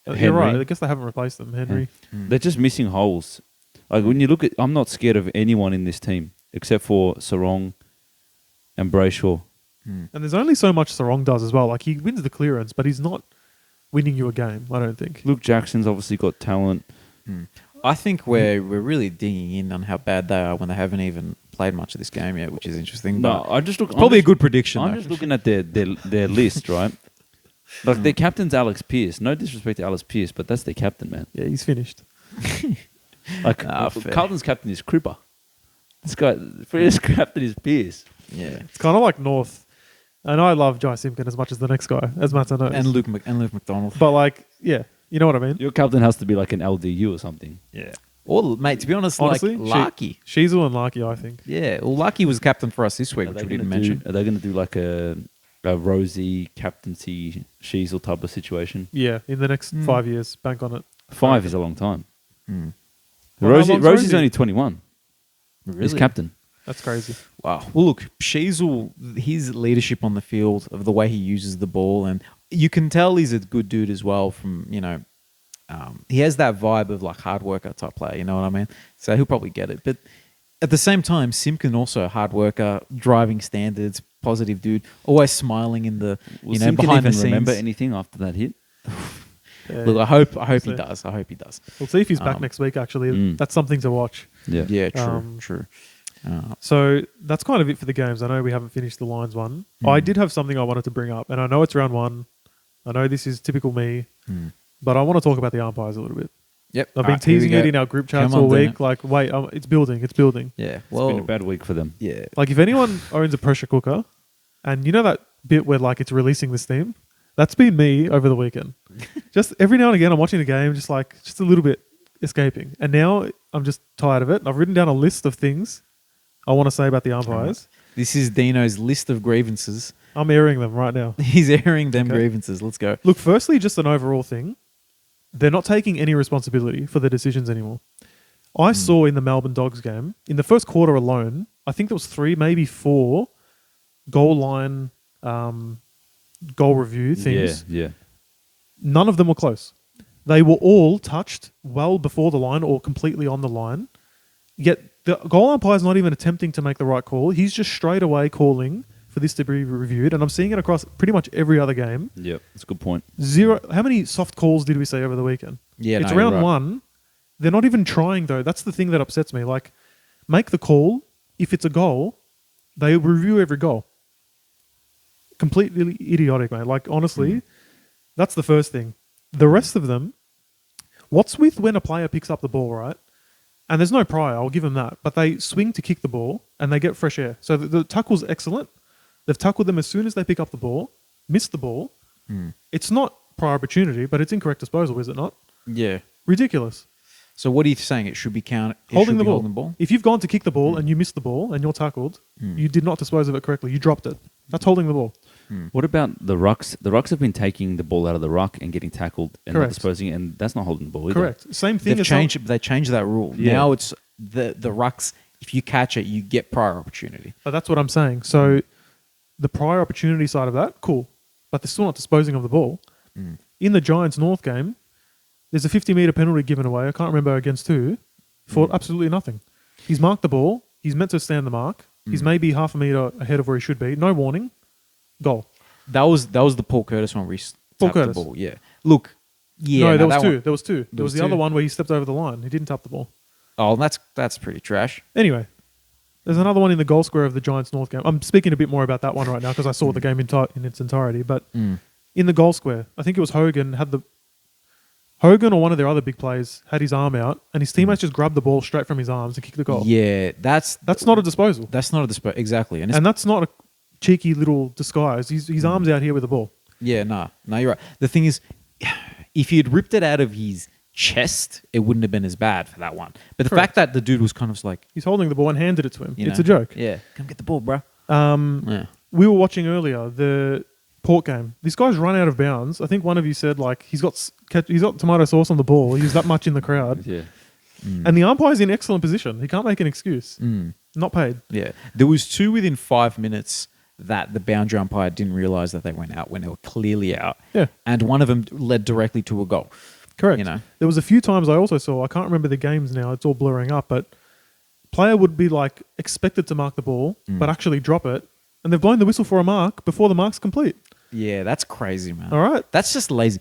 You're Henry. right. I guess they haven't replaced them. Henry. They're just missing holes. Like, when you look at... I'm not scared of anyone in this team except for Sarong and Brayshaw. And there's only so much Sarong does as well. Like, he wins the clearance, but he's not winning you a game, I don't think. Luke Jackson's obviously got talent. I think we're really digging in on how bad they are when they haven't even played much of this game yet, which is interesting. No, But I just look... it's probably a good prediction. I'm though. just looking at their list, right? Like, their captain's Alex Pearce. No disrespect to Alex Pearce, but that's their captain, man. Yeah, he's finished. Like, Fair. Carlton's captain is Cripper. This guy, Freo's captain is Pearce. Yeah. It's kind of like North. And I love Jai Simpkin as much as the next guy, as Matt knows. And Luke McDonald. But, like, yeah, you know what I mean? Your captain has to be like an LDU or something. Yeah. Or, mate, to be honest, Honestly, like Larky. Shizu and Larky, I think. Yeah. Well, Larky was captain for us this week, which we didn't mention. Are they going to do like a Rosie captaincy Sheasel type of situation? Yeah, in the next 5 years, bank on it. 5 is a long time. Well, how long's Rosie's Rosie? only 21. He's Really? captain. That's crazy. Wow. Well, look, Sheasel, his leadership on the field, of the way he uses the ball, and you can tell he's a good dude as well from, you know, he has that vibe of like hard worker type player, you know what I mean? So he'll probably get it. But at the same time, Simpkin also a hard worker, driving standards, positive dude, always smiling in the, Will you know, Simpkin behind the even scenes. remember anything after that hit? Yeah. Look, I hope he So- does. I hope he does. We'll see if he's back next week, actually. That's something to watch. Yeah. Yeah, true, Um, true. So that's kind of it for the games. I know we haven't finished the Lions one. I did have something I wanted to bring up, and I know it's round one. I know this is typical me, but I want to talk about the umpires a little bit. Yep. I've been teasing it in our group chats Come on, all week. Dino. Like, wait, it's building. It's building. Yeah. It's Well, been a bad week for them. yeah. Like, if anyone owns a pressure cooker, and you know that bit where like it's releasing the steam, that's been me over the weekend. Just every now and again, I'm watching the game, just a little bit escaping, and now I'm just tired of it. I've written down a list of things I want to say about the umpires. This is Dino's list of grievances. I'm airing them right now. He's airing them Okay. grievances. Let's go. Look, firstly, just an overall thing. They're not taking any responsibility for their decisions anymore. I saw in the Melbourne Dogs game, in the first quarter alone, I think there was 3, maybe 4 goal line goal review things. Yeah. None of them were close. They were all touched well before the line or completely on the line. Yet the goal umpire's not even attempting to make the right call. He's just straight away calling for this to be reviewed. And I'm seeing it across pretty much every other game. Yeah. That's a good point. 0. How many soft calls did we see over the weekend? Yeah, It's no, you're round right. 1. They're not even trying, though. That's the thing that upsets me. Like, make the call. If it's a goal, they review every goal. Completely idiotic, mate. Like, honestly, that's the first thing. The rest of them, what's with when a player picks up the ball, right? And there's no prior, I'll give them that. But they swing to kick the ball and they get fresh air. So the tackle's excellent. They've tackled them as soon as they pick up the ball, missed the ball. It's not prior opportunity, but it's incorrect disposal, is it not? Yeah. Ridiculous. So what are you saying? It should be counted. Holding the ball. Holding the ball. If you've gone to kick the ball and you missed the ball and you're tackled, you did not dispose of it correctly. You dropped it. That's holding the ball. What about the rucks? The rucks have been taking the ball out of the ruck and getting tackled and not Correct. disposing it, and that's not holding the ball either. Correct. Same thing. They changed that rule. Yeah. Now it's the rucks. If you catch it, you get prior opportunity. But that's what I'm saying. So the prior opportunity side of that, cool. But they're still not disposing of the ball. In the Giants North game, there's a 50-metre penalty given away. I can't remember against who. For absolutely nothing. He's marked the ball. He's meant to stand the mark. He's maybe half a metre ahead of where he should be. No warning. Goal. That was the Paul Curtis one where he tapped the ball. Yeah. Look. Yeah. No, there was that two. one- There was two. There was the two? other one where he stepped over the line. He didn't tap the ball. Oh, that's pretty trash. Anyway, there's another one in the goal square of the Giants North game. I'm speaking a bit more about that one right now because I saw the game in its entirety. But in the goal square, I think it was Hogan or one of their other big players had his arm out and his teammates just grabbed the ball straight from his arms and kicked the goal. Yeah, that's not a disposal. That's not a disposal. Exactly. And that's not a cheeky little disguise. His arm's out here with the ball. Yeah, no, you're right. The thing is, if he had ripped it out of his chest, it wouldn't have been as bad for that one. But the Correct. fact that the dude was kind of like, He's holding the ball and handed it to him. you It's know, a joke. Yeah, come get the ball, bro. Yeah. We were watching earlier the Port game. This guy's run out of bounds. I think one of you said like he's got tomato sauce on the ball. He's that much in the crowd. Yeah. And the umpire's in excellent position. He can't make an excuse. Not paid. Yeah, there was two within 5 minutes that the boundary umpire didn't realise that they went out when they were clearly out. Yeah. And one of them led directly to a goal. Correct. You know. There was a few times I also saw, I can't remember the games now, it's all blurring up, but player would be like expected to mark the ball, but actually drop it, and they've blown the whistle for a mark before the mark's complete. Yeah, that's crazy, man. All right. That's just lazy.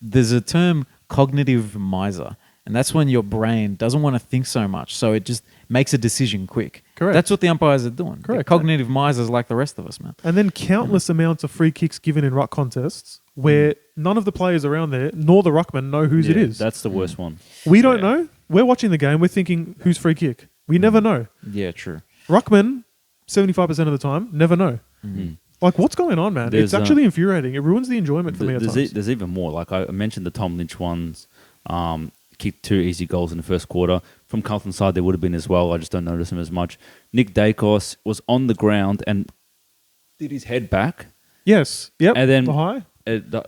There's a term, cognitive miser, and that's when your brain doesn't want to think so much, so it just makes a decision quick. Correct. That's what the umpires are doing. They're Correct. cognitive misers like the rest of us, man. And then countless amounts of free kicks given in ruck contests where none of the players around there, nor the ruckman, know whose it is. That's the worst one. We don't Yeah. know. We're watching the game. We're thinking, who's free kick? We never know. Yeah, true. Ruckman, 75% of the time, never know. Like, what's going on, man? There's, it's actually infuriating. It ruins the enjoyment for me at times. There's even more. Like I mentioned the Tom Lynch ones, kicked 2 easy goals in the first quarter. From Carlton's side, there would have been as well. I just don't notice him as much. Nick Dacos was on the ground and did his head back. Yes. Yep. And then, the high.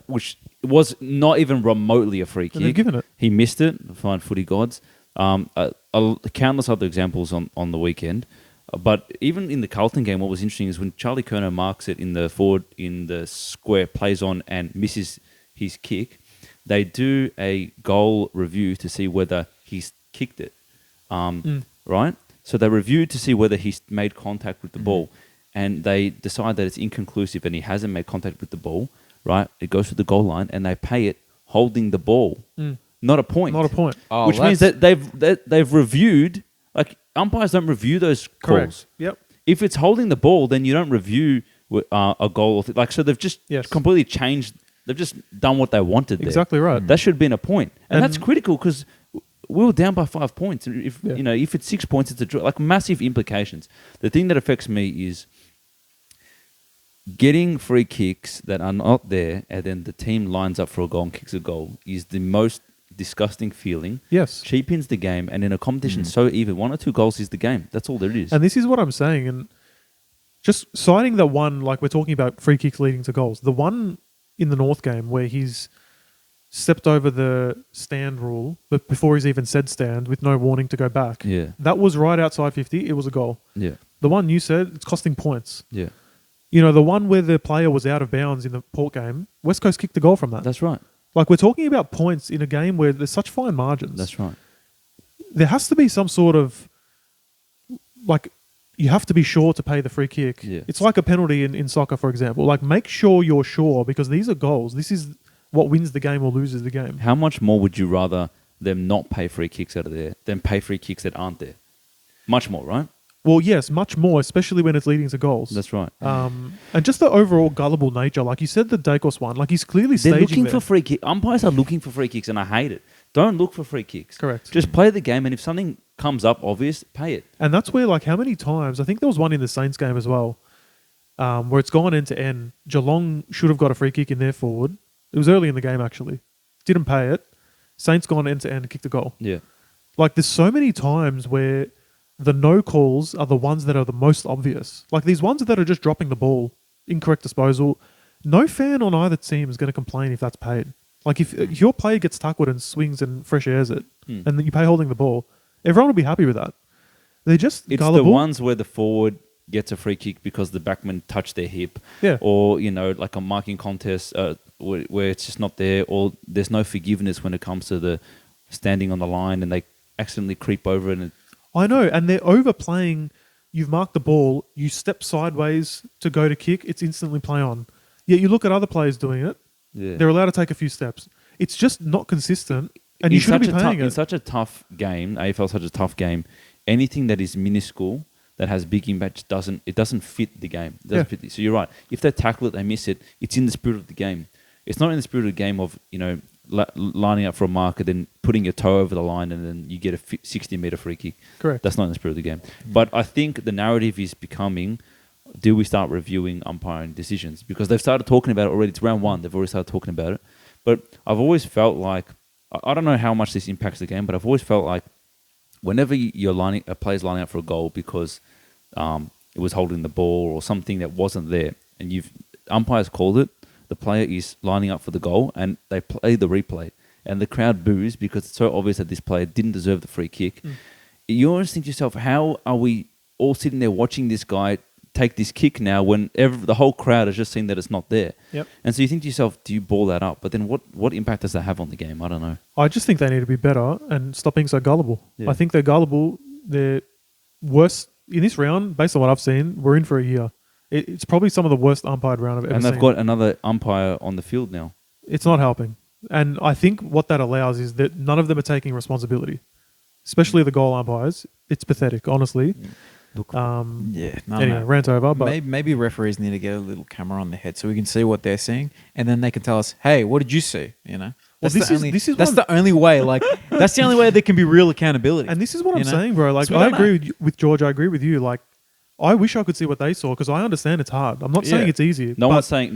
which was not even remotely a free And they've kick. given it. He missed it. Fine footy gods. Countless other examples on the weekend. But even in the Carlton game, what was interesting is when Charlie Curnow marks it in the square, plays on and misses his kick, they do a goal review to see whether he's kicked it. Right? So they review to see whether he's made contact with the ball. And they decide that it's inconclusive and he hasn't made contact with the ball. Right? It goes to the goal line and they pay it holding the ball. Not a point. Not a point. Oh, Which means that they've reviewed. Like umpires don't review those calls. Correct. Yep. If it's holding the ball, then you don't review a goal. Like so, they've just completely changed. They've just done what they wanted. There. Exactly right. That should have been a point, and that's And- critical because we were down by 5 points. And if if it's 6 points, it's a draw. Like massive implications. The thing that affects me is getting free kicks that are not there, and then the team lines up for a goal and kicks a goal is the most disgusting feeling. Yes. Cheapens the game, and in a competition so even 1 or 2 goals is the game. That's all there is. And this is what I'm saying. And just citing the one, like we're talking about free kicks leading to goals, the one in the North game where he's stepped over the stand rule, but before he's even said stand with no warning to go back. Yeah. That was right outside 50. It was a goal. Yeah. The one you said, it's costing points. Yeah. You know, the one where the player was out of bounds in the Port game, West Coast kicked the goal from that. That's right. Like, we're talking about points in a game where there's such fine margins. That's right. There has to be some sort of, like, you have to be sure to pay the free kick. Yeah. It's like a penalty in soccer, for example. Like, make sure you're sure because these are goals. This is what wins the game or loses the game. How much more would you rather them not pay free kicks out of there than pay free kicks that aren't there? Much more, right? Well, yes, much more, especially when it's leading to goals. That's right. And just the overall gullible nature. Like you said, the Dacos one, like he's clearly They're staging looking there. for free kicks. Umpires are looking for free kicks, and I hate it. Don't look for free kicks. Correct. Just play the game, and if something comes up obvious, pay it. And that's where, like, how many times, I think there was one in the Saints game as well, where it's gone end to end. Geelong should have got a free kick in their forward. It was early in the game, actually. Didn't pay it. Saints gone end to end and kicked the goal. Yeah. Like, there's so many times where the no calls are the ones that are the most obvious. Like, these ones that are just dropping the ball incorrect disposal. No fan on either team is going to complain if that's paid. Like if your player gets tackled and swings and fresh airs it, and then you pay holding the ball, everyone will be happy with that. They're just It's gullible. the ones where the forward gets a free kick because the backman touched their hip, or like a marking contest where it's just not there, or there's no forgiveness when it comes to the standing on the line and they accidentally creep over it. I know, and they're overplaying. You've marked the ball, you step sideways to go to kick, it's instantly play on. Yet you look at other players doing it, they're allowed to take a few steps. It's just not consistent, and you shouldn't be paying it. In such a tough game, AFL is such a tough game, anything that is minuscule, that has big impact, doesn't fit the game. It doesn't fit. So you're right. If they tackle it, they miss it, it's in the spirit of the game. It's not in the spirit of the game of, lining up for a marker, then putting your toe over the line, and then you get a 60-meter free kick. Correct. That's not in the spirit of the game. But I think the narrative is becoming, do we start reviewing umpiring decisions? Because they've started talking about it already. It's round 1. They've already started talking about it. But I've always felt like, I don't know how much this impacts the game, but I've always felt like whenever a player's lining up for a goal because it was holding the ball or something that wasn't there, and umpires called it, the player is lining up for the goal, and they play the replay, and the crowd boos because it's so obvious that this player didn't deserve the free kick. You always think to yourself, how are we all sitting there watching this guy take this kick now when the whole crowd has just seen that it's not there? Yep. And so you think to yourself, do you ball that up? But then what impact does that have on the game? I don't know. I just think they need to be better and stop being so gullible. Yeah. I think they're gullible. They're worse in this round, based on what I've seen. We're in for a year. It's probably some of the worst umpired round I've ever seen. And they've got another umpire on the field now. It's not helping. And I think what that allows is that none of them are taking responsibility, especially the goal umpires. It's pathetic, honestly. Look, Anyway, rant over. But maybe referees need to get a little camera on their head so we can see what they're seeing, and then they can tell us, "Hey, what did you see?" Well, That's the only way. Like, that's the only way there can be real accountability. And this is what I'm saying, bro. Like, I agree with George. I agree with you. Like, I wish I could see what they saw because I understand it's hard. I'm not saying it's easy. No one's saying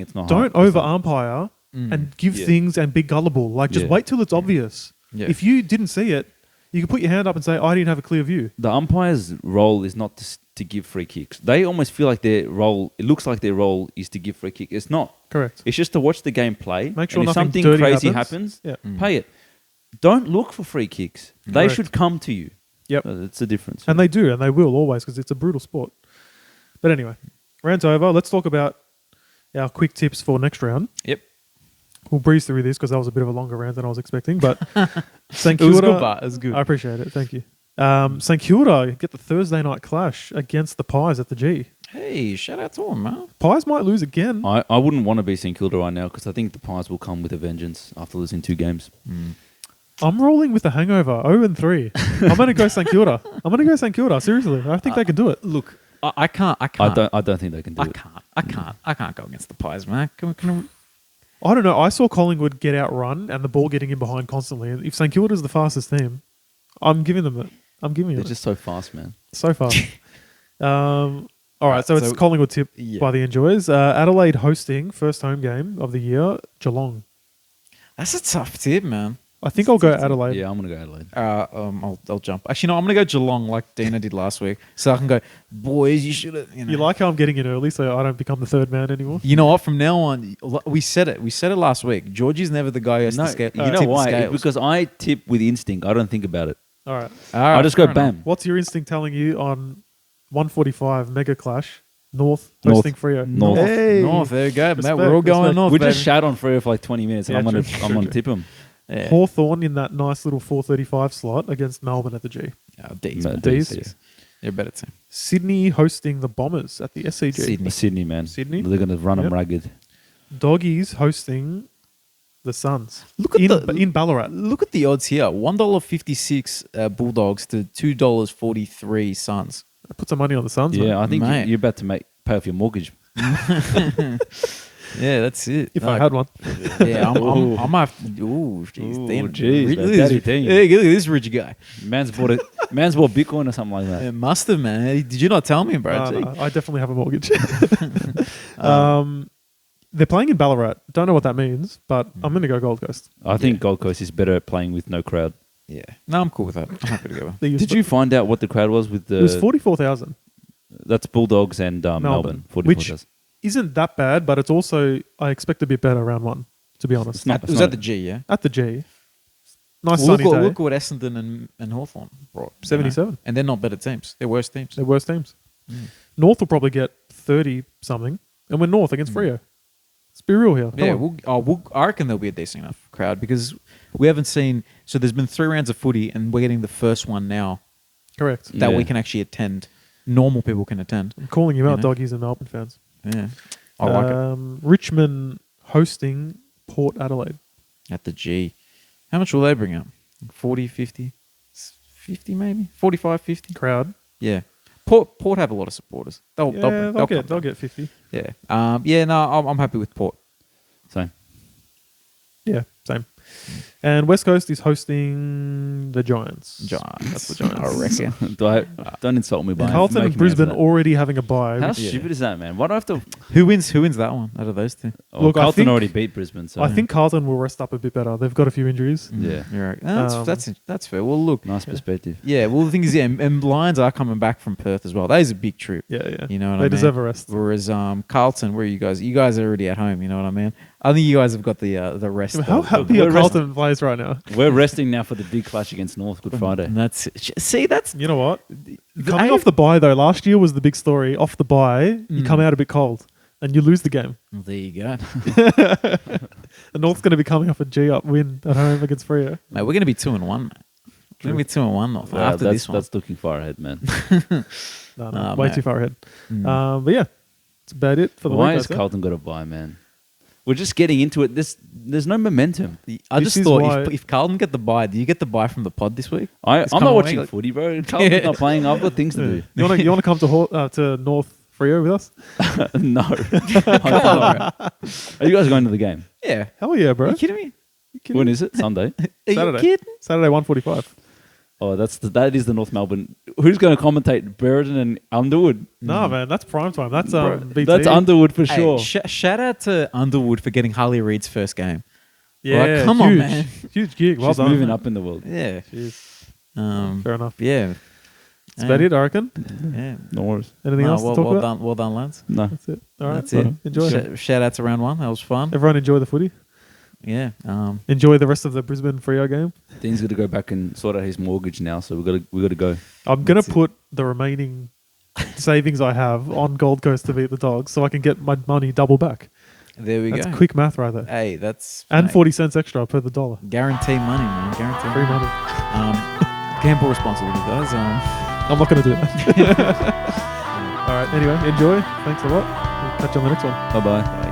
it's not hard. Don't over umpire and give things and be gullible. Like, just wait till it's obvious. Yeah. If you didn't see it, you can put your hand up and say, I didn't have a clear view. The umpire's role is not to give free kicks. They almost feel like it looks like their role is to give free kick. It's not. Correct. It's just to watch the game play. Make sure and if nothing something dirty crazy happens, pay it. Don't look for free kicks. They Correct. should come to you. Yep. It's the difference. And they do, and they will always because it's a brutal sport. But anyway, rant over. Let's talk about our quick tips for next round. Yep. We'll breeze through this because that was a bit of a longer rant than I was expecting. But St It was Kilda, good, but it was good. I appreciate it. Thank you. St Kilda get the Thursday night clash against the Pies at the G. Hey, shout out to them, man. Pies might lose again. I wouldn't want to be St Kilda right now because I think the Pies will come with a vengeance after losing 2 games. I'm rolling with the hangover, 0-3. I'm going to go St Kilda. Seriously, I think they can do it. Look, I can't. I don't think they can do it. I can't go against the Pies, man. Can I don't know. I saw Collingwood get outrun and the ball getting in behind constantly. And if St Kilda's the fastest team, I'm giving them it. They're just so fast, man. So fast. All right, so it's Collingwood tip by the Enjoyers. Adelaide hosting first home game of the year, Geelong. That's a tough tip, man. I think I'll go Adelaide. Yeah, I'm going to go Adelaide. I'll jump. Actually, no, I'm going to go Geelong like Deano did last week. So I can go, boys, you should have. You like how I'm getting in early so I don't become the third man anymore? You know what? From now on, we said it. We said it last week. Georgie's never the guy who has to scale. You know why? It's because I tip with instinct. I don't think about it. All right. I just go bam. What's your instinct telling you on 1:45 Mega Clash? North hosting Freo. North. Hey. North, there you go. Respect, We're all going North, We baby. just shout on Freo for like 20 minutes and I'm going to tip them. Yeah. Hawthorn in that nice little 4:35 slot against Melbourne at the G. D's. D's. They're a better team. Sydney hosting the Bombers at the SCG. Sydney, man. Sydney? They're going to run them ragged. Doggies hosting the Suns. Look at in Ballarat. Look at the odds here. $1.56 Bulldogs to $2.43 Suns. Put some money on the Suns. Yeah, mate. I think Mate. you're about to pay off your mortgage. Yeah, that's it. If I had one. Yeah, I might have to. Ooh, jeez. Ooh, jeez, man. Look Daddy at Dean. this, look at this rich guy. Man's bought Bitcoin or something like that. It must have, man. Did you not tell me, bro? No, I definitely have a mortgage. They're playing in Ballarat. Don't know what that means, but I'm going to go Gold Coast. I think Gold Coast is better at playing with no crowd. Yeah. No, I'm cool with that. I'm happy to go. Did you find out what the crowd was with the... It was 44,000. That's Bulldogs and Melbourne. 44,000. Which isn't that bad, but it's also I expect a bit better round 1. To be honest, not- It was at the G, yeah. at the G, nice Well, sunny day. look what Essendon and Hawthorn brought. 77. And they're not better teams. They're worse teams. They're worse teams. North will probably get 30 something, and we're North against Freo. Let's be real here. Come Yeah, on. I reckon there'll be a decent enough crowd because we haven't seen. So there's been 3 rounds of footy, and we're getting the first one now Correct. that we Yeah. can actually attend. Normal people can attend. I'm calling you out, know? doggies and Melbourne fans. Yeah, I like it Richmond hosting Port Adelaide. at the G. How much will they bring up? 40, 50? 50 maybe? 45, 50? Crowd. Yeah. Port have a lot of supporters. They'll They'll come. get 50. Yeah. I'm happy with Port. So Yeah, same. And West Coast is hosting the Giants. Giants. That's the Giants. I reckon. don't insult me by Carlton and making me Brisbane out for already having a bye. that. How which- stupid is that, man? Why do I have to? Who wins that one out of those two? Oh, Look, I Carlton think- already beat Brisbane, so I think Carlton will rest up a bit better. They've got a few injuries. Yeah. You're right. No, that's fair. Well, look. Nice perspective. Yeah, well, the thing is, and Lions are coming back from Perth as well. That is a big trip. Yeah. You know what I They mean? deserve a rest. Whereas Carlton, where are you guys? You guys are already at home. You know what I mean? I think you guys have got the rest. How of- happy we're are Carlton players right now? We're resting now for the big clash against North Good Friday. And that's see, that's You know what? the Coming off the bye, though, last year was the big story. Off the bye, you Mm. come out a bit cold and you lose the game. There you go, And North's going to be coming off a G-up win at home against Freo. mate. We're gonna be 2-1, mate. We're gonna be 2-1 North Wow, after this one. that's looking far ahead, man. No, Nah, way mate. too far ahead. Mm. But yeah, that's about it for the Why week. has Carlton got a bye, man? We're just getting into it. There's no momentum. I This just is thought why- if Carlton get the bye, do you get the bye from the pod this week? I'm It's not coming watching away, like- footy, bro. Carlton's not playing. I've got things to do. You want to come to North Freo with us? No. Are you guys going to the game? Yeah. Hell yeah, bro. Are you kidding me? When is it? Sunday. Are you Saturday. kidding? Saturday 1:45. Oh, that is the North Melbourne. Who's going to commentate? Brereton and Underwood. Nah, man, that's prime time. That's Bro, BT. that's Underwood for Hey, sure. shout out to Underwood for getting Harley Reid's first game. Yeah, Like, come on, huge. man. Huge gig. Well She's done. moving up in the world. Yeah. Cheers. Um, Fair enough. yeah. That's about it, I reckon. Yeah. No worries. Anything else to talk about? Well done, lads. No. That's it. All right. That's it. Enjoy. Shout out to round 1. That was fun. Everyone enjoy the footy. Yeah. Enjoy the rest of the Brisbane Freo game. Dean's got to go back and sort out his mortgage now, so we got to go. I'm going That's to it. put the remaining savings I have on Gold Coast to beat the Dogs so I can get my money double back. There we That's go. quick math right there. Hey, that's And mate, 40 cents extra per the dollar. guarantee money, man. Guarantee Free money. Gamble responsibly, guys. I'm not going to do that. All right. Anyway, enjoy. Thanks a lot. We'll catch you on the next one. Bye bye.